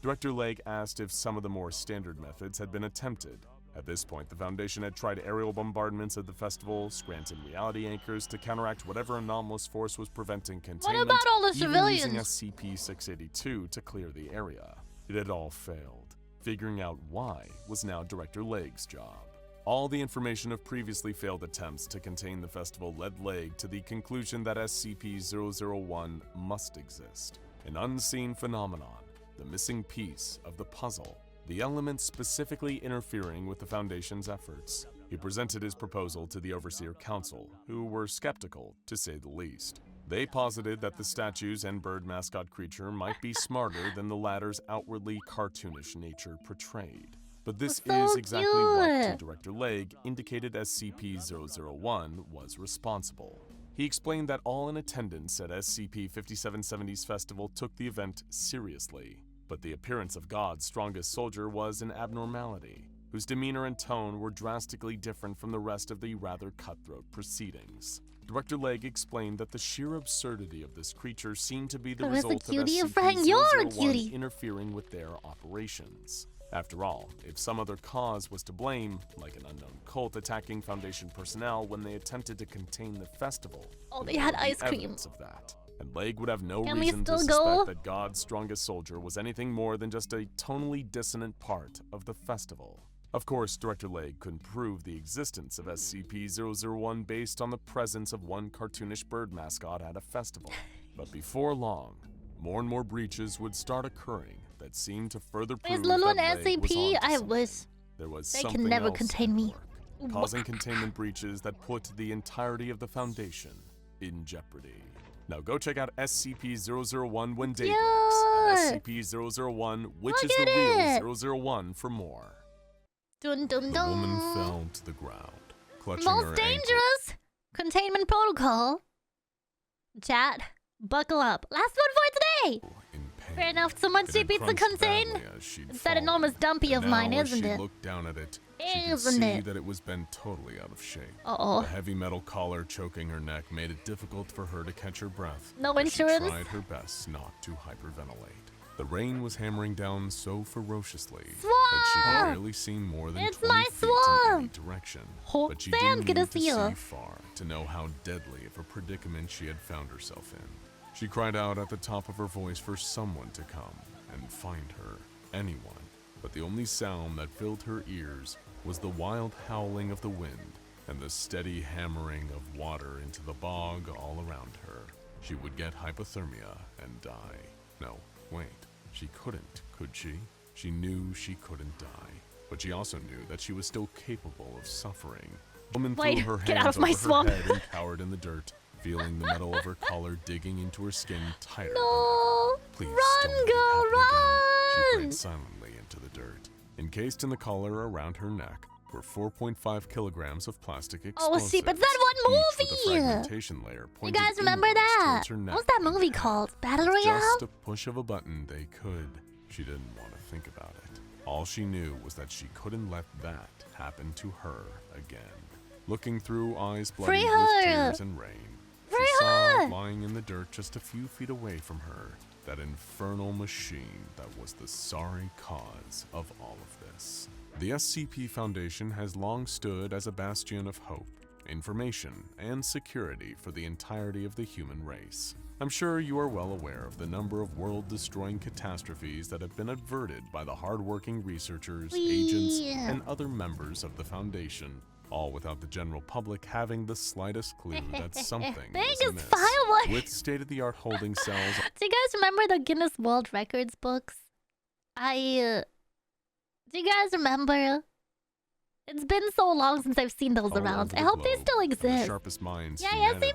Director Legge asked if some of the more standard methods had been attempted. At this point, the Foundation had tried aerial bombardments of the festival, Scranton reality anchors to counteract whatever anomalous force was preventing containment. What about all the even civilians? using SCP-682 to clear the area. It had all failed. Figuring out why was now Director Legge's job. All the information of previously failed attempts to contain the festival led Legge to the conclusion that SCP-001 must exist. An unseen phenomenon, the missing piece of the puzzle, the element specifically interfering with the Foundation's efforts. He presented his proposal to the Overseer Council, who were skeptical, to say the least. They posited that the statues and bird mascot creature might be smarter than the latter's outwardly cartoonish nature portrayed. But this is exactly what, to Director Legg, indicated SCP-001 was responsible. He explained that all in attendance at SCP-5770's festival took the event seriously, but the appearance of God's strongest soldier was an abnormality, whose demeanor and tone were drastically different from the rest of the rather cutthroat proceedings. Director Legg explained that the sheer absurdity of this creature seemed to be the result of SCP-001 interfering with their operations. After all, if some other cause was to blame, like an unknown cult attacking Foundation personnel when they attempted to contain the festival, they had ice cream. Evidence of that. And Legg would have no reason to suspect that God's strongest soldier was anything more than just a tonally dissonant part of the festival. Of course, Director Legg couldn't prove the existence of SCP-001 based on the presence of one cartoonish bird mascot at a festival. But before long, more and more breaches would start occurring that seemed to further prove that Legg was onto something. There was they something can never else contain me. Causing containment breaches that put the entirety of the Foundation in jeopardy. Now go check out SCP-001 when day breaks, and SCP-001, which is the real 001 for more. Dun, dun, dun. The woman fell to the ground, clutching Most her dangerous! Containment protocol. Chat, buckle up. Last one for today! Fair enough, someone cheap pizza contain. It's that enormous dumpy of mine, isn't it? She looked down at it. She could see that it was bent totally out of shape. Uh-oh. The heavy metal collar choking her neck made it difficult for her to catch her breath. No insurance? She tried her best not to hyperventilate. The rain was hammering down so ferociously that she could barely see more than 20 feet in any direction. But she didn't need to see far to know how deadly of a predicament she had found herself in. She cried out at the top of her voice for someone to come and find her, anyone. But the only sound that filled her ears was the wild howling of the wind and the steady hammering of water into the bog all around her. She would get hypothermia and die. No, wait, she couldn't, could she? She knew she couldn't die, but she also knew that she was still capable of suffering. The woman threw her hands over her head and cowered in the dirt, feeling the metal of her collar digging into her skin tighter. No! Please run, girl, run! She prayed silently into the dirt. Encased in the collar around her neck were 4.5 kilograms of plastic explosives. Oh, see, but that one movie! Layer you guys remember that? What's that movie called? Battle Royale? Just a push of a button, they could. She didn't want to think about it. All she knew was that she couldn't let that happen to her again. Looking through eyes bloody with tears and rain, she saw, lying in the dirt just a few feet away from her, that infernal machine that was the sorry cause of all of this. The SCP Foundation has long stood as a bastion of hope, information, and security for the entirety of the human race. I'm sure you are well aware of the number of world-destroying catastrophes that have been averted by the hardworking researchers, agents, and other members of the Foundation, all without the general public having the slightest clue that something was amiss. With state-of-the-art holding cells. Do you guys remember the Guinness World Records books? Do you guys remember? It's been so long since I've seen those around. I hope they still exist. The sharpest minds SCP!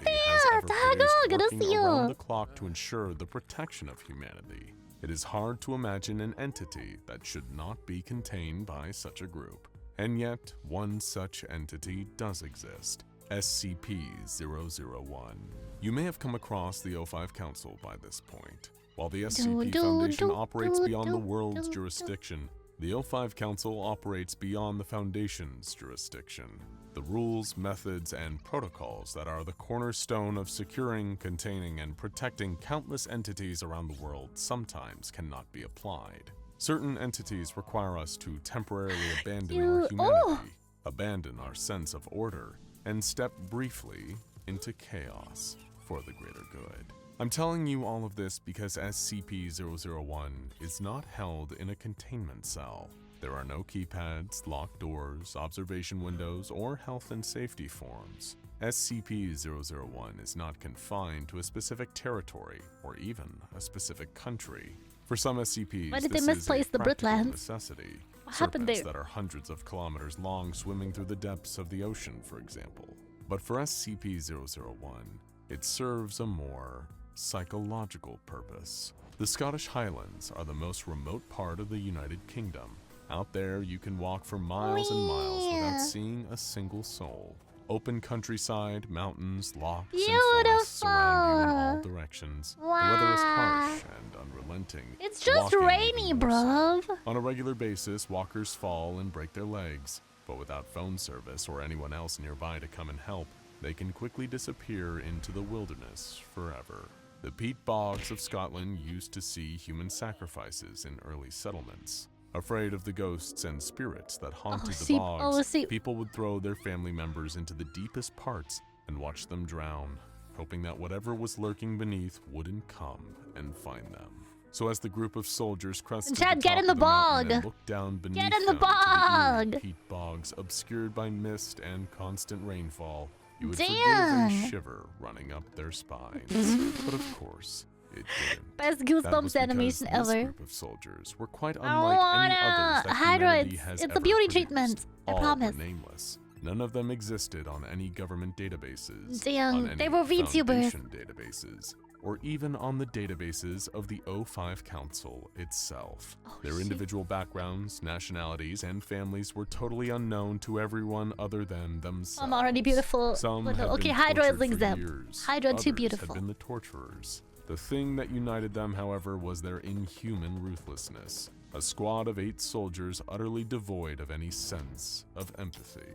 Good to see you. Around the clock to ensure the protection of humanity. It is hard to imagine an entity that should not be contained by such a group. And yet, one such entity does exist, SCP-001. You may have come across the O5 Council by this point. While the SCP Foundation operates beyond the world's jurisdiction, the O5 Council operates beyond the Foundation's jurisdiction. The rules, methods, and protocols that are the cornerstone of securing, containing, and protecting countless entities around the world sometimes cannot be applied. Certain entities require us to temporarily abandon our humanity, abandon our sense of order, and step briefly into chaos for the greater good. I'm telling you all of this because SCP-001 is not held in a containment cell. There are no keypads, locked doors, observation windows, or health and safety forms. SCP-001 is not confined to a specific territory or even a specific country. For some SCPs, why did they misplace the Britlands? Necessity. happened Serpents there? that are hundreds of kilometers long swimming through the depths of the ocean, for example. But for SCP-001, it serves a more psychological purpose. The Scottish Highlands are the most remote part of the United Kingdom. Out there, you can walk for miles and miles without seeing a single soul. Open countryside, mountains, lochs, and forests surround you in all directions. The weather is harsh and unrelenting. It's just walking rainy, even more so. bruv. On a regular basis, walkers fall and break their legs, but without phone service or anyone else nearby to come and help, they can quickly disappear into the wilderness forever. The peat bogs of Scotland used to see human sacrifices in early settlements. Afraid of the ghosts and spirits that haunted the bogs, people would throw their family members into the deepest parts and watch them drown, hoping that whatever was lurking beneath wouldn't come and find them. So as the group of soldiers crested the top of the mountain and looked down beneath them to the eerie peat bogs obscured by mist and constant rainfall, you would forgive a shiver running up their spines. But of course, it didn't. Best Goosebumps animation ever. This group of soldiers were quite unlike any others that humanity has It's ever a beauty produced. treatment. I All promise. were nameless. None of them existed on any government databases. Damn, on any they were VTubers. Foundation databases, or even on the databases of the O5 Council itself. Their individual backgrounds, nationalities, and families were totally unknown to everyone other than themselves. I'm already beautiful. Some But had okay, been Hydra is tortured for exempt. years. Hydra too Others beautiful. had been the torturers. The thing that united them, however, was their inhuman ruthlessness. A squad of 8 soldiers utterly devoid of any sense of empathy.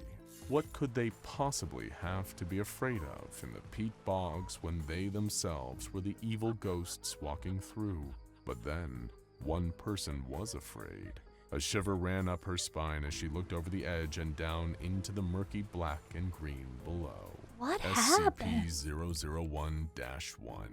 What could they possibly have to be afraid of in the peat bogs when they themselves were the evil ghosts walking through? But then, one person was afraid. A shiver ran up her spine as she looked over the edge and down into the murky black and green below. What happened? SCP-001-1.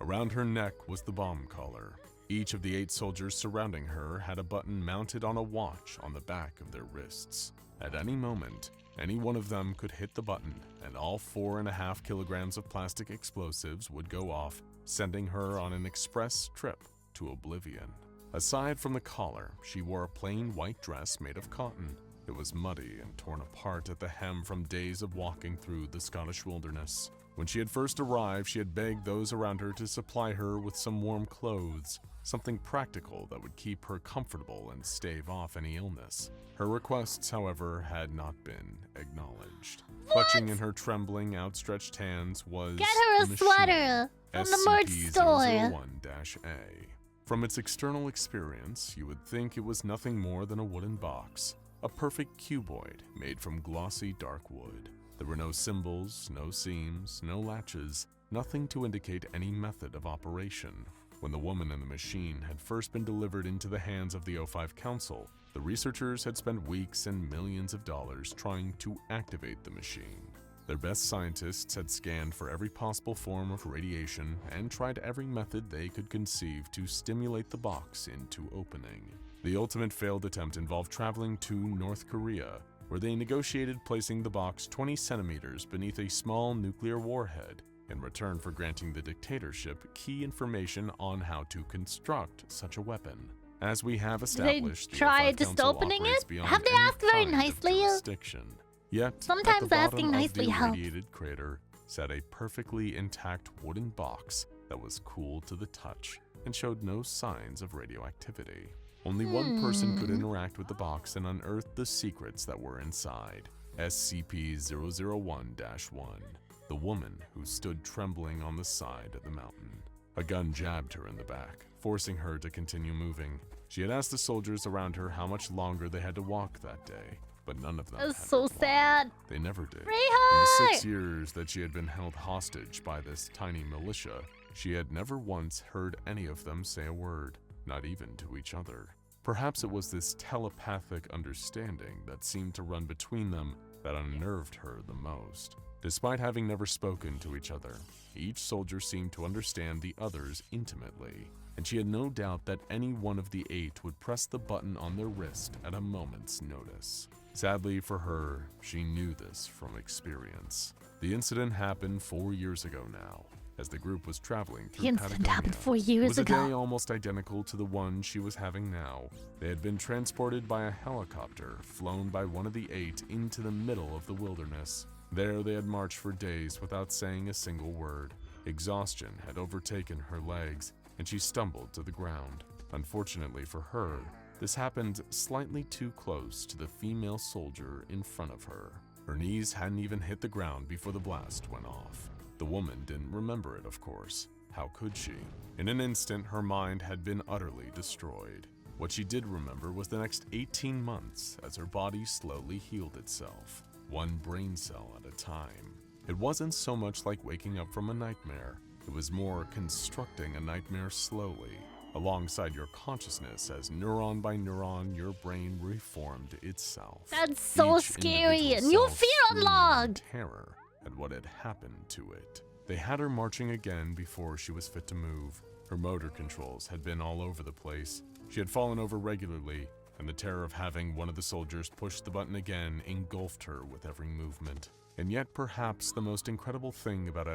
Around her neck was the bomb collar. Each of the 8 soldiers surrounding her had a button mounted on a watch on the back of their wrists. At any moment, any one of them could hit the button, and all 4.5 kilograms of plastic explosives would go off, sending her on an express trip to oblivion. Aside from the collar, she wore a plain white dress made of cotton. It was muddy and torn apart at the hem from days of walking through the Scottish wilderness. When she had first arrived, she had begged those around her to supply her with some warm clothes, something practical that would keep her comfortable and stave off any illness. Her requests, however, had not been acknowledged. Clutching in her trembling, outstretched hands was Get her a the sweater from the merch store. SCP-001-A. From its external experience, you would think it was nothing more than a wooden box, a perfect cuboid made from glossy dark wood. There were no symbols, no seams, no latches, nothing to indicate any method of operation. When the woman and the machine had first been delivered into the hands of the O5 Council, the researchers had spent weeks and millions of dollars trying to activate the machine. Their best scientists had scanned for every possible form of radiation and tried every method they could conceive to stimulate the box into opening. The ultimate failed attempt involved traveling to North Korea, where they negotiated placing the box 20 centimeters beneath a small nuclear warhead in return for granting the dictatorship key information on how to construct such a weapon. As we have established, they try the O5 just Council opening operates it? beyond Have they any asked very kind of nicely? jurisdiction. Yet, Sometimes at the asking bottom nicely of the helps. irradiated crater sat a perfectly intact wooden box that was cool to the touch and showed no signs of radioactivity. Only one person could interact with the box and unearth the secrets that were inside. SCP-001-1, the woman who stood trembling on the side of the mountain. A gun jabbed her in the back, forcing her to continue moving. She had asked the soldiers around her how much longer they had to walk that day, but none of them had That's so replied. sad. They never did. Free In the her! 6 years that she had been held hostage by this tiny militia, she had never once heard any of them say a word, not even to each other. Perhaps it was this telepathic understanding that seemed to run between them that unnerved her the most. Despite having never spoken to each other, each soldier seemed to understand the others intimately, and she had no doubt that any one of the 8 would press the button on their wrist at a moment's notice. Sadly for her, she knew this from experience. The incident happened 4 years ago now. as the group was traveling The through incident happened Patagonia. 4 years It was a day ago. almost identical to the one she was having now. They had been transported by a helicopter, flown by one of the 8 into the middle of the wilderness. There they had marched for days without saying a single word. Exhaustion had overtaken her legs, and she stumbled to the ground. Unfortunately for her, this happened slightly too close to the female soldier in front of her. Her knees hadn't even hit the ground before the blast went off. The woman didn't remember it, of course. How could she? In an instant, her mind had been utterly destroyed. What she did remember was the next 18 months as her body slowly healed itself, one brain cell at a time. It wasn't so much like waking up from a nightmare. It was more constructing a nightmare slowly, alongside your consciousness as neuron by neuron your brain reformed itself. That's so Each scary, individual and your cell fear screaming in unlocked. terror at what had happened to it. They had her marching again before she was fit to move. Her motor controls had been all over the place. She had fallen over regularly, and the terror of having one of the soldiers push the button again engulfed her with every movement. And yet perhaps the most incredible thing about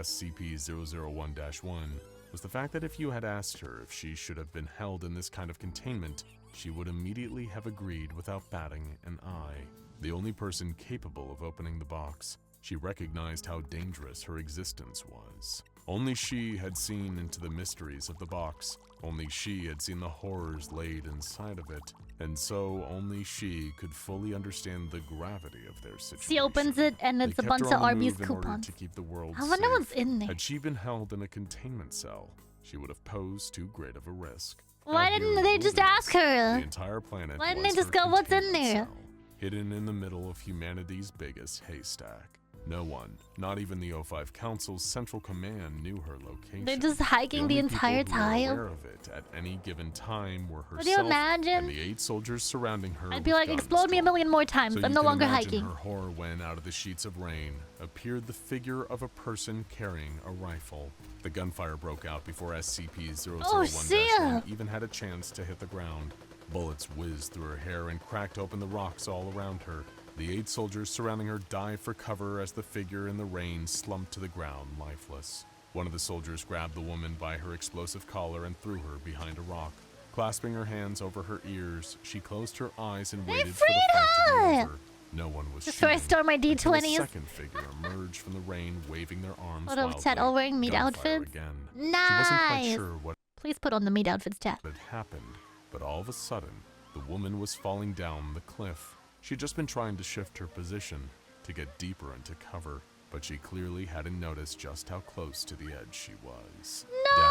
SCP-001-1 was the fact that if you had asked her if she should have been held in this kind of containment, she would immediately have agreed without batting an eye. The only person capable of opening the box, she recognized how dangerous her existence was. Only she had seen into the mysteries of the box. Only she had seen the horrors laid inside of it. And so only she could fully understand the gravity of their situation. She opens it and it's a They bunch kept her of on the Arby's move in order coupons. to keep the world I wonder safe. what's in there. Had she been held in a containment cell, she would have posed too great of a risk. Why Out here didn't in they the just wilderness, ask her? The entire planet Why didn't was they just her go, "What's in containment there?" cell, hidden in the middle of humanity's biggest haystack. No one, not even the O5 Council's central command, knew her location. They're just hiking the only people entire who were time. aware of it at any given time were herself Could you imagine? and the 8 soldiers surrounding her. I'd be with like, guns explode me a drawn. million more times. So I'm you no can longer imagine hiking. her horror when, out of the sheets of rain, appeared the figure of a person carrying a rifle. The gunfire broke out before SCP-001-1 Oh, shit. even had a chance to hit the ground. Bullets whizzed through her hair and cracked open the rocks all around her. The 8 soldiers surrounding her dived for cover as the figure in the rain slumped to the ground lifeless. One of the soldiers grabbed the woman by her explosive collar and threw her behind a rock. Clasping her hands over her ears, she closed her eyes and waited for the freed fight to be her! over. No one was Just where I shooting store my until a D20s. second figure emerged from the rain, waving their arms Photo of wildly. Chet all wearing meat Gunfire outfits. again. She wasn't quite Nice. sure what Please put on the meat outfits, chat. had happened, but all of a sudden, the woman was falling down the cliff. She'd just been trying to shift her position to get deeper into cover, but she clearly hadn't noticed just how close to the edge she was. No!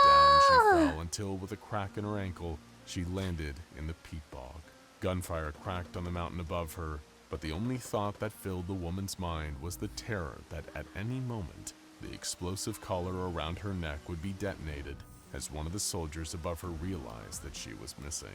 Down she fell until, with a crack in her ankle, she landed in the peat bog. Gunfire cracked on the mountain above her, but the only thought that filled the woman's mind was the terror that at any moment, the explosive collar around her neck would be detonated as one of the soldiers above her realized that she was missing.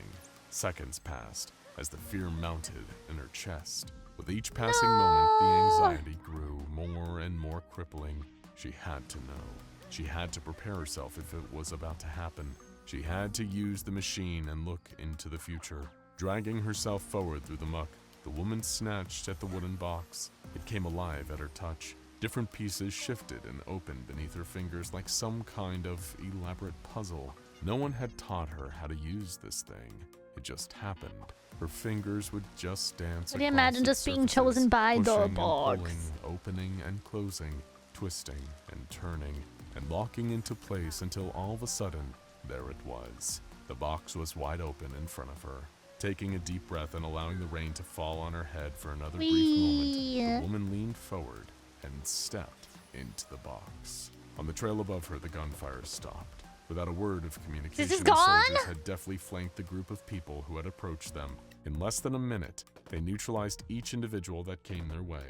Seconds passed as the fear mounted in her chest. With each passing moment, the anxiety grew more and more crippling. She had to know. She had to prepare herself if it was about to happen. She had to use the machine and look into the future. Dragging herself forward through the muck, the woman snatched at the wooden box. It came alive at her touch. Different pieces shifted and opened beneath her fingers like some kind of elaborate puzzle. No one had taught her how to use this thing. It just happened. Her fingers would just dance Could you across imagine its just being surfaces, chosen by the pushing and box? pulling, opening and closing, twisting and turning, and locking into place until all of a sudden, there it was. The box was wide open in front of her. Taking a deep breath and allowing the rain to fall on her head for another brief Wee. moment, the woman leaned forward and stepped into the box. On the trail above her, the gunfire stopped. Without a word of communication, is the gone? soldiers had deftly flanked the group of people who had approached them. In less than a minute, they neutralized each individual that came their way.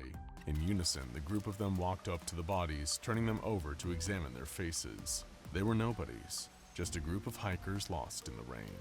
In unison, the group of them walked up to the bodies, turning them over to examine their faces. They were nobodies, just a group of hikers lost in the rain.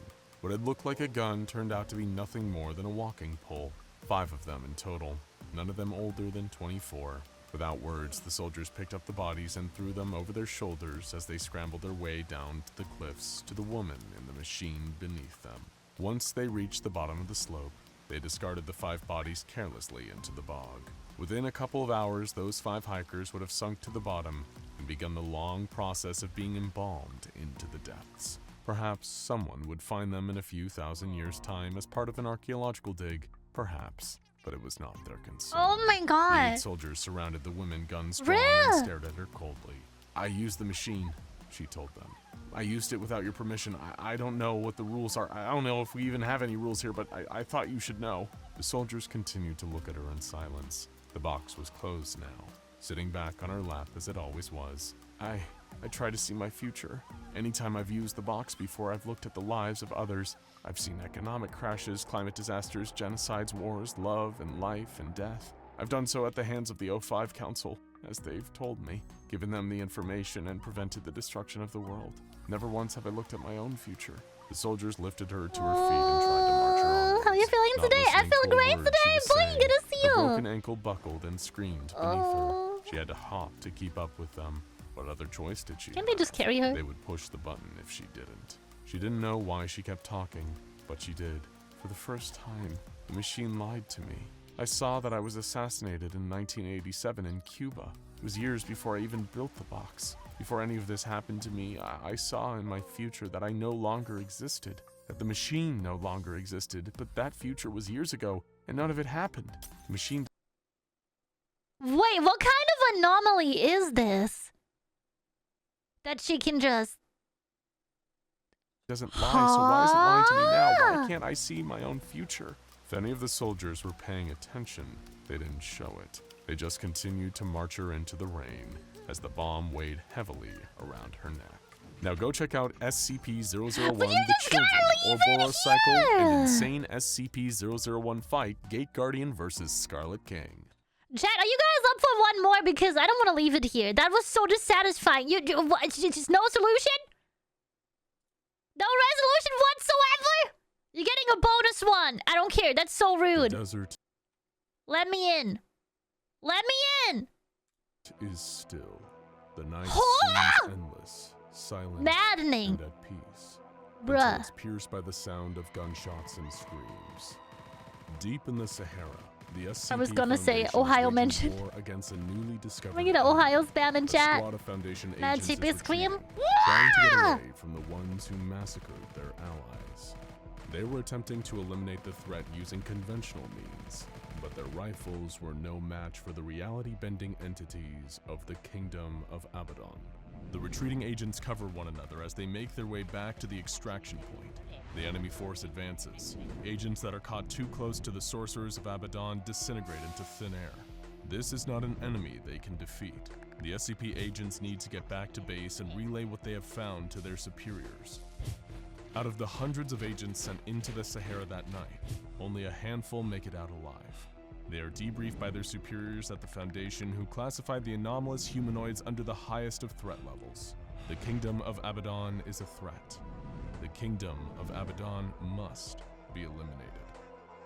What had looked like a gun turned out to be nothing more than a walking pole. 5 of them in total, none of them older than 24. Without words, the soldiers picked up the bodies and threw them over their shoulders as they scrambled their way down to the cliffs to the woman in the machine beneath them. Once they reached the bottom of the slope, they discarded the 5 bodies carelessly into the bog. Within a couple of hours, those 5 hikers would have sunk to the bottom, and begun the long process of being embalmed into the depths. Perhaps someone would find them in a few thousand years' time as part of an archaeological dig. Perhaps, but it was not their concern. Oh my The god. 8 soldiers surrounded the woman, guns drawn, Real? and stared at her coldly. I used the machine, she told them. I used it without your permission. I don't know what the rules are. I don't know if we even have any rules here, but I thought you should know. The soldiers continued to look at her in silence. The box was closed now, sitting back on her lap as it always was. I try to see my future. Anytime I've used the box before, I've looked at the lives of others. I've seen economic crashes, climate disasters, genocides, wars, love and life and death. I've done so at the hands of the O5 Council, as they've told me, given them the information and prevented the destruction of the world. Never once have I looked at my own future. The soldiers lifted her to her feet and tried to march her onwards. How are you feeling Not today? I listening feel to a great word today. she I'm was playing. saying. Good to see Her you. broken ankle buckled and screamed beneath her. She had to hop to keep up with them. What other choice did she Can't they just carry her? They would push the button if she didn't. She didn't know why she kept talking, but she did. For the first time, the machine lied to me. I saw that I was assassinated in 1987 in Cuba. It was years before I even built the box. Before any of this happened to me, I saw in my future that I no longer existed, that the machine no longer existed, but that future was years ago, and none of it happened. The machine Wait, what kind of anomaly is this? That she can just... doesn't lie, so why is it lying to me now? Why can't I see my own future? If any of the soldiers were paying attention, they didn't show it. They just continued to march her into the rain as the bomb weighed heavily around her neck. Now go check out SCP-001 The Children, Ouroboros Cycle, and Insane SCP-001 Fight, Gate Guardian vs. Scarlet King. Chat, are you guys up for one more? Because I don't want to leave it here. That was so dissatisfying. What, just no solution? No resolution whatsoever? You're getting a bonus one. I don't care. That's so The rude. desert Let me in. Let me in. is still. The night Ah! seems endless, silent, Maddening. and at peace. Until Bruh. it's pierced by the sound of gunshots and screams. Deep in the Sahara, the SCP I was gonna say Foundation Ohio is waging mentioned. war against a newly discovered Bring it to enemy. Ohio spam in A chat. squad of Foundation Mad agents sheep is is scream. retreating, trying to get Yeah! away from the ones who massacred their allies. They were attempting to eliminate the threat using conventional means, but their rifles were no match for the reality-bending entities of the Kingdom of Abaddon. The retreating agents cover one another as they make their way back to the extraction point. The enemy force advances. Agents that are caught too close to the sorcerers of Abaddon disintegrate into thin air. This is not an enemy they can defeat. The SCP agents need to get back to base and relay what they have found to their superiors. Out of the hundreds of agents sent into the Sahara that night, only a handful make it out alive. They are debriefed by their superiors at the Foundation, who classified the anomalous humanoids under the highest of threat levels. The Kingdom of Abaddon is a threat. The Kingdom of Abaddon must be eliminated.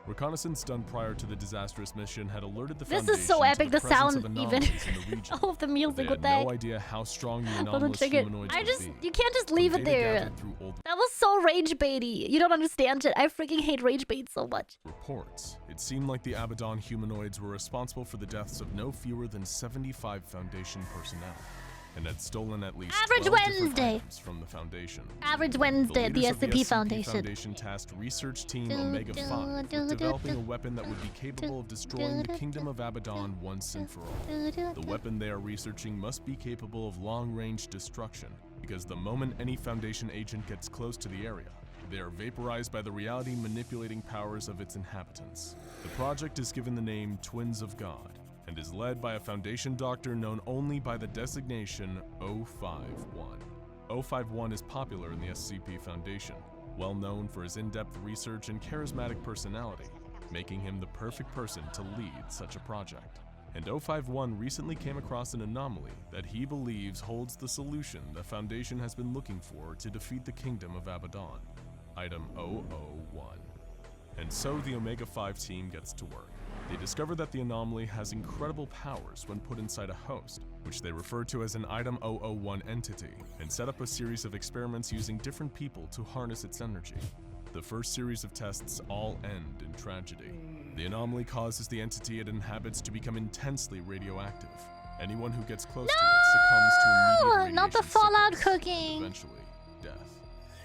Reconnaissance done prior to the disastrous mission had alerted the This Foundation is so epic. to The the presence sound, of even anomalies in the region. all of the They music with had that. no idea how strong the Hold on, anomalous check it. humanoids I would just, be. you can't just leave it Data there. gathered through old That was so rage baity. You don't understand it. I freaking hate rage bait so much. reports, it seemed like the Abaddon humanoids were responsible for the deaths of no fewer than 75 Foundation personnel, and had stolen at least Average 12 different Wednesday. items from the Foundation. Average Wednesday, the leaders of SCP Foundation. Foundation tasked research team Omega-5 with developing a weapon that would be capable of destroying the Kingdom of Abaddon once and for all. The weapon they are researching must be capable of long-range destruction, because the moment any Foundation agent gets close to the area, they are vaporized by the reality-manipulating powers of its inhabitants. The project is given the name Twins of God, and is led by a Foundation doctor known only by the designation 051. 051 is popular in the SCP Foundation, well known for his in-depth research and charismatic personality, making him the perfect person to lead such a project. And 051 recently came across an anomaly that he believes holds the solution the Foundation has been looking for to defeat the Kingdom of Abaddon, Item 001. And so the Omega-5 team gets to work. They discover that the anomaly has incredible powers when put inside a host, which they refer to as an Item 001 entity, and set up a series of experiments using different people to harness its energy. The first series of tests all end in tragedy. The anomaly causes the entity it inhabits to become intensely radioactive. Anyone who gets close to it succumbs to immediate radiation not the Fallout sickness, cooking. and eventually, death.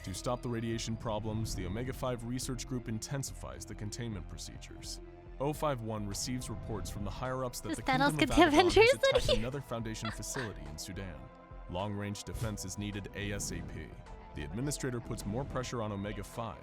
To stop the radiation problems, the Omega-5 research group intensifies the containment procedures. 051 receives reports from the higher-ups that Does the Thanos Kingdom get of the Abaddon Avengers has attacked in here? another Foundation facility in Sudan. Long-range defense is needed ASAP. The administrator puts more pressure on Omega-5,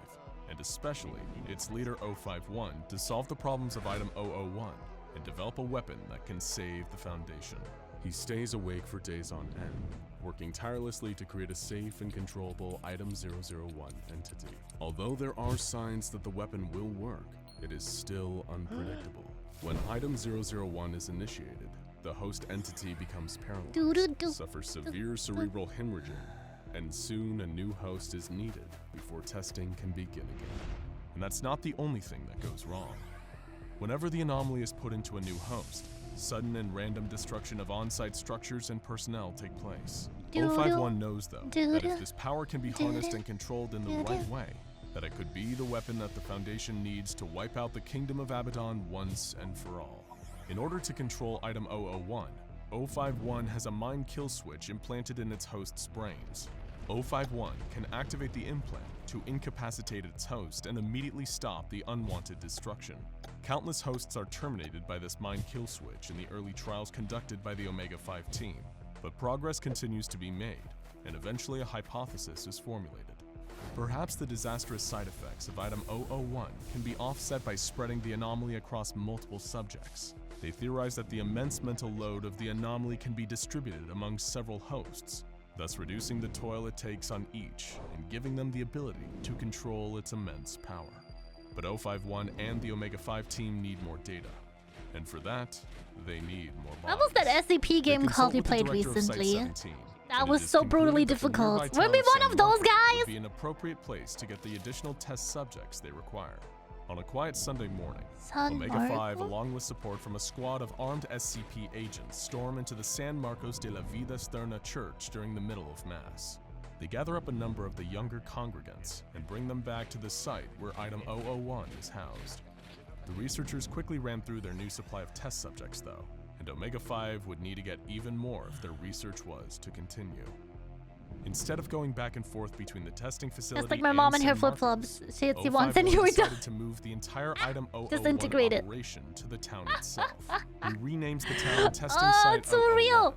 and especially its leader 051, to solve the problems of Item 001 and develop a weapon that can save the Foundation. He stays awake for days on end, working tirelessly to create a safe and controllable Item 001 entity. Although there are signs that the weapon will work, it is still unpredictable. When Item 001 is initiated, the host entity becomes paralyzed, suffers severe cerebral hemorrhaging, and soon a new host is needed before testing can begin again. And that's not the only thing that goes wrong. Whenever the anomaly is put into a new host, sudden and random destruction of on-site structures and personnel take place. 051 knows, though, that if this power can be harnessed and controlled in the right way, that it could be the weapon that the Foundation needs to wipe out the Kingdom of Abaddon once and for all. In order to control Item 001, 051 has a mind kill switch implanted in its host's brains. 051 can activate the implant to incapacitate its host and immediately stop the unwanted destruction. Countless hosts are terminated by this mind kill switch in the early trials conducted by the Omega-5 team, but progress continues to be made, and eventually a hypothesis is formulated. Perhaps the disastrous side effects of Item 001 can be offset by spreading the anomaly across multiple subjects. They theorize that the immense mental load of the anomaly can be distributed among several hosts, thus reducing the toil it takes on each and giving them the ability to control its immense power. But 051 and the Omega-5 team need more data, and for that, they need more bodies. What was that SCP game called you played recently? That was so brutally difficult. Were we one of those guys? Would be an appropriate place to get the additional test subjects they require. On a quiet Sunday morning, Omega-5, along with support from a squad of armed SCP agents, storm into the San Marcos de la Vida Eterna church during the middle of Mass. They gather up a number of the younger congregants and bring them back to the site where Item 001 is housed. The researchers quickly ran through their new supply of test subjects, though, and Omega-5 would need to get even more if their research was to continue. Instead of going back and forth between the testing facility Just like my mom and her San flip-flops. Marcos, She hits you once and you were done. decided to move the entire Item 001 Disintegrated. operation to the town itself. He renames the town Testing Oh, Site it's so 001, real.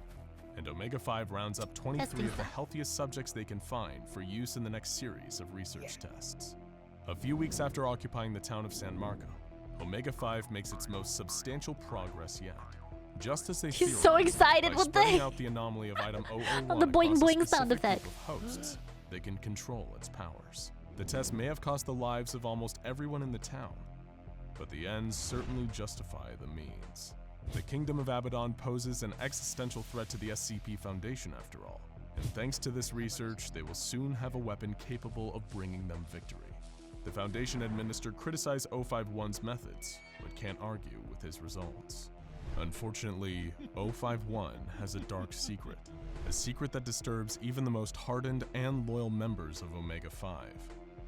and Omega-5 rounds up 23 Testing of the site. healthiest subjects they can find for use in the next series of research tests. A few weeks after occupying the town of San Marco, Omega-5 makes its most substantial progress yet. Just as they He's so theorized, excited by with spreading the out the anomaly of Item 001 the boing across a boing sound specific effect. group of hosts, they can control its powers. The test may have cost the lives of almost everyone in the town, but the ends certainly justify the means. The Kingdom of Abaddon poses an existential threat to the SCP Foundation after all, and thanks to this research, they will soon have a weapon capable of bringing them victory. The Foundation administrator criticized 051's methods, but can't argue with his results. Unfortunately, 051 has a dark secret. A secret that disturbs even the most hardened and loyal members of Omega-5.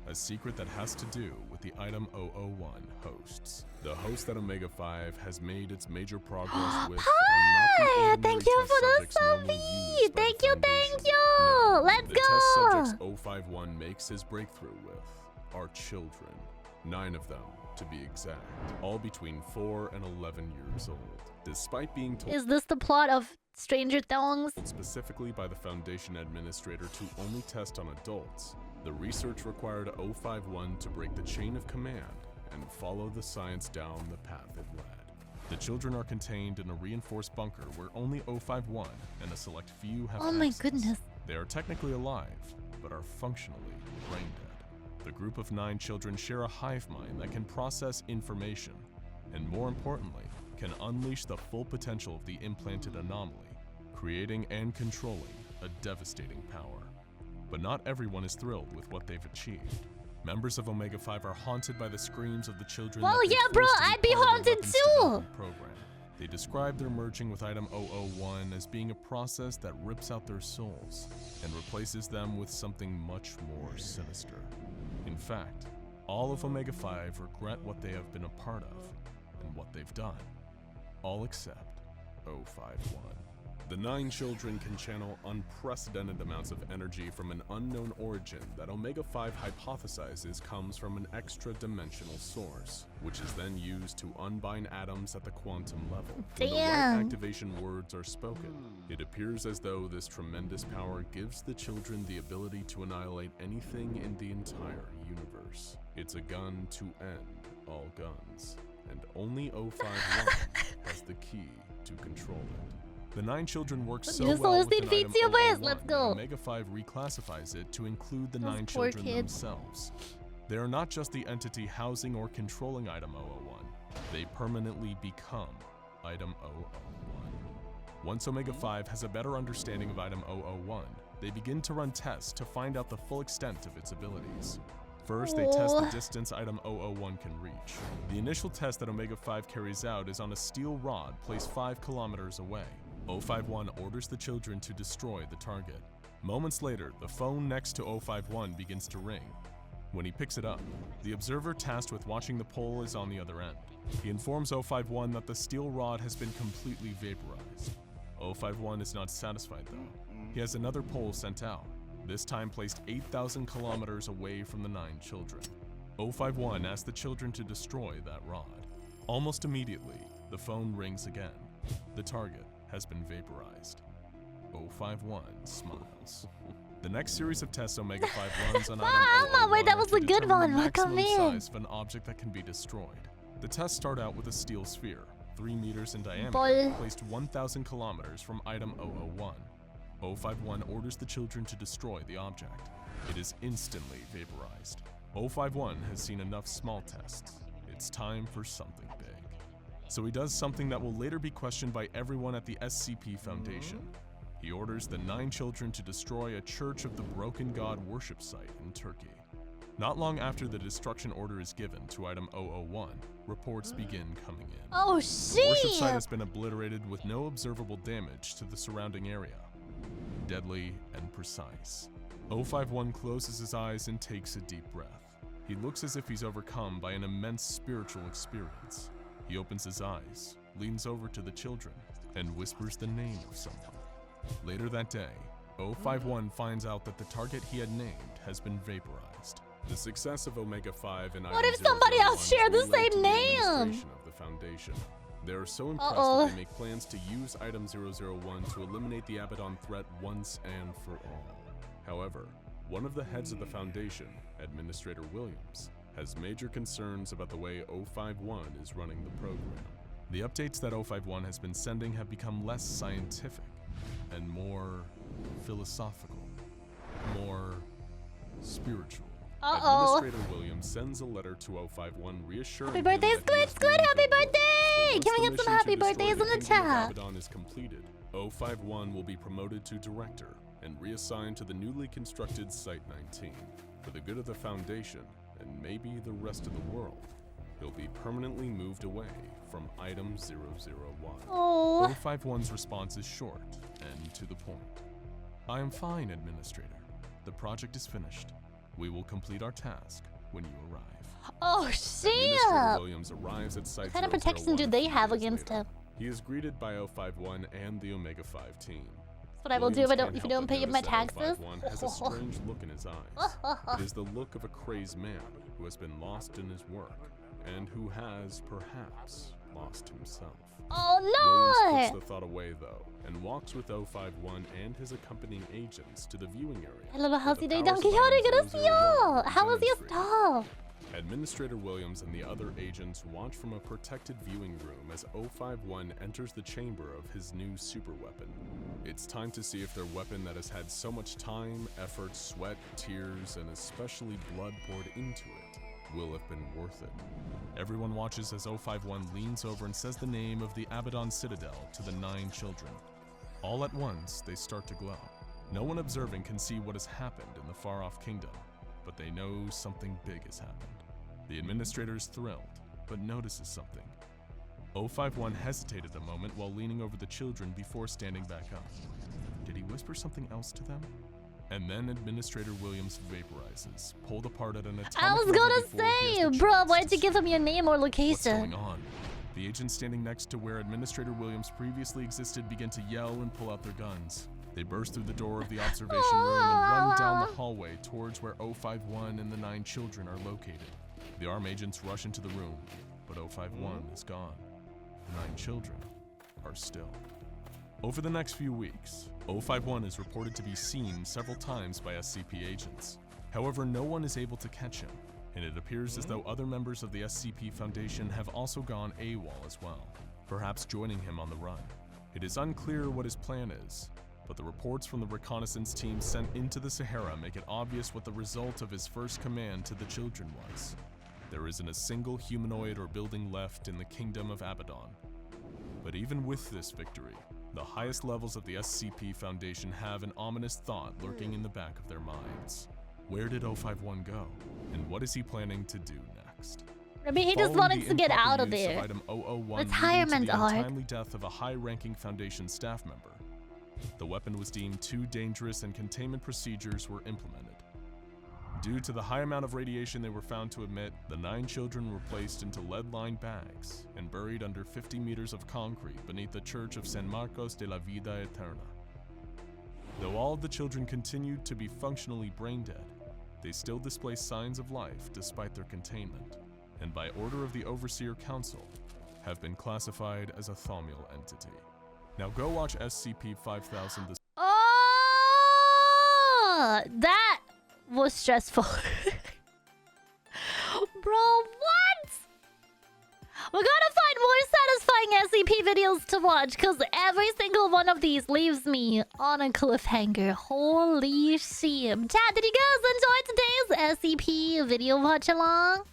A secret that has to do with the Item 001 hosts. The hosts that Omega-5 has made its major progress with Hi! are not the Thank you ordinary for the test subjects normally subby! used by Thank the you, Foundation. thank you! No, Let's the go! test subjects 051 makes his breakthrough with are children. 9 of them, to be exact, all between 4 and 11 years old. Despite being told Is this the plot of Stranger Things? specifically by the Foundation administrator to only test on adults, the research required 051 to break the chain of command and follow the science down the path it led. The children are contained in a reinforced bunker where only 051 and a select few have Oh my access. goodness. They are technically alive, but are functionally brain dead. The group of 9 children share a hive mind that can process information, and more importantly, can unleash the full potential of the implanted anomaly, creating and controlling a devastating power. But not everyone is thrilled with what they've achieved. Members of Omega-5 are haunted by the screams of the children. Well, that they yeah, bro, forced to I'd be part of their haunted weapons too. development program. They describe their merging with Item 001 as being a process that rips out their souls and replaces them with something much more sinister. In fact, all of Omega-5 regret what they have been a part of and what they've done. All except 051. The 9 children can channel unprecedented amounts of energy from an unknown origin that Omega-5 hypothesizes comes from an extra-dimensional source, which is then used to unbind atoms at the quantum level. When the right activation words are spoken, it appears as though this tremendous power gives the children the ability to annihilate anything in the entire universe. It's a gun to end all guns, and only 051 has the key to control it. The 9 children work so well with an item VTubers. 001 Let's that go. Omega-5 reclassifies it to include the 9 poor children kids. themselves. They are not just the entity housing or controlling item 001, they permanently become item 001. Once Omega-5 has a better understanding of item 001, they begin to run tests to find out the full extent of its abilities. First, they test the distance item 001 can reach. The initial test that Omega-5 carries out is on a steel rod placed 5 kilometers away. 051 orders the children to destroy the target. Moments later, the phone next to 051 begins to ring. When he picks it up, the observer tasked with watching the pole is on the other end. He informs 051 that the steel rod has been completely vaporized. 051 is not satisfied though. He has another pole sent out, this time placed 8,000 kilometers away from the 9 children. 051 asks the children to destroy that rod. Almost immediately, the phone rings again. The target has been vaporized. 051 smiles. The next series of tests Omega-5 runs on item 001 wait, that was to a good determine the one. Welcome maximum in. size of an object that can be destroyed. The tests start out with a steel sphere, 3 meters in diameter, Ball. placed 1,000 kilometers from item 001. 051 orders the children to destroy the object. It is instantly vaporized. 051 has seen enough small tests. It's time for something big. So he does something that will later be questioned by everyone at the SCP Foundation. He orders the 9 children to destroy a Church of the Broken God worship site in Turkey. Not long after the destruction order is given to item 001, reports begin coming in. Oh The worship site shit! has been obliterated with no observable damage to the surrounding area. Deadly and precise. 051 closes his eyes and takes a deep breath. He looks as if he's overcome by an immense spiritual experience. He opens his eyes, leans over to the children, and whispers the name of someone. Later that day, 051 finds out that the target he had named has been vaporized. The success of Omega-5 and What if somebody else shared the same name? Of the Foundation. They are so impressed that they make plans to use Item 001 to eliminate the Abaddon threat once and for all. However, one of the heads of the Foundation, Administrator Williams, has major concerns about the way 051 is running the program. The updates that 051 has been sending have become less scientific and more philosophical, more spiritual. Administrator Williams sends a letter to 051 reassuring Happy birthday, him that he is Squid! Happy moving forward. birthday! Once Can we the get some mission happy to destroy birthdays in the Kingdom of chat? Abaddon is completed, 051 will be promoted to director and reassigned to the newly constructed Site 19. For the good of the Foundation, and maybe the rest of the world, he'll be permanently moved away from Item 001. Oh. 051's response is short and to the point. I am fine, Administrator. The project is finished. We will complete our task when you arrive. Oh Administrator shit! Williams arrives at Site What kind of 001 protection do a they few have days against later. him? He is greeted by 051 and the Omega-5 team. That's what I will do if I Williams don't, if you can't don't help pay but my notice that taxes. 051 has a strange look in his eyes. It is the look of a crazed man who has been lost in his work and who has, perhaps, lost himself. Oh Williams no! puts the thought away, though, and walks with 051 and his accompanying agents to the viewing area. Hello, how's where your the day, powers Don of Quixote? Item Good to see 001 you! are How was your demonstrated. stuff? Administrator Williams and the other agents watch from a protected viewing room as 051 enters the chamber of his new superweapon. It's time to see if their weapon that has had so much time, effort, sweat, tears, and especially blood poured into it will have been worth it. Everyone watches as 051 leans over and says the name of the Abaddon Citadel to the 9 children. All at once, they start to glow. No one observing can see what has happened in the far-off kingdom, but they know something big has happened. The administrator is thrilled, but notices something. 051 hesitated a moment while leaning over the children before standing back up. Did he whisper something else to them? And then Administrator Williams vaporizes, pulled apart at an atomic I was level gonna before he has say, the bro, chance why'd to you give him your name or What's location? going on? The agents standing next to where Administrator Williams previously existed begin to yell and pull out their guns. They burst through the door of the observation room and run down the hallway towards where 051 and the 9 children are located. The armed agents rush into the room, but 051 is gone. The 9 children are still. Over the next few weeks, 051 is reported to be seen several times by SCP agents. However, no one is able to catch him, and it appears as though other members of the SCP Foundation have also gone AWOL as well, perhaps joining him on the run. It is unclear what his plan is, but the reports from the reconnaissance team sent into the Sahara make it obvious what the result of his first command to the children was. There isn't a single humanoid or building left in the kingdom of Abaddon. But even with this victory, the highest levels of the SCP Foundation have an ominous thought lurking in the back of their minds. Where did 051 go? And what is he planning to do next? Maybe he just wanted to get out of there. Item 001 Retirement the art. untimely death of a high-ranking Foundation staff member. The weapon was deemed too dangerous and containment procedures were implemented. Due to the high amount of radiation they were found to emit, the 9 children were placed into lead-lined bags and buried under 50 meters of concrete beneath the Church of San Marcos de la Vida Eterna. Though all of the children continued to be functionally brain-dead, they still display signs of life despite their containment, and by order of the Overseer Council, have been classified as a Thaumiel entity. Now go watch SCP-5000. Oh, that was stressful. Bro, what? We gotta find more satisfying SCP videos to watch, because every single one of these leaves me on a cliffhanger. Holy shit. Chat, did you guys enjoy today's SCP video watch along?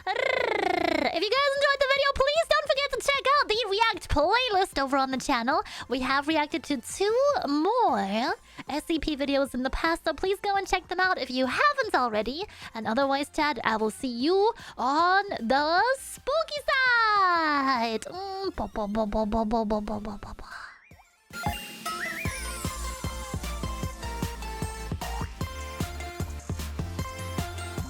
If you guys enjoyed the video, please don't forget to check out the React playlist over on the channel. We have reacted to 2 more SCP videos in the past, so please go and check them out if you haven't already. And otherwise, chat, I will see you on the spooky side.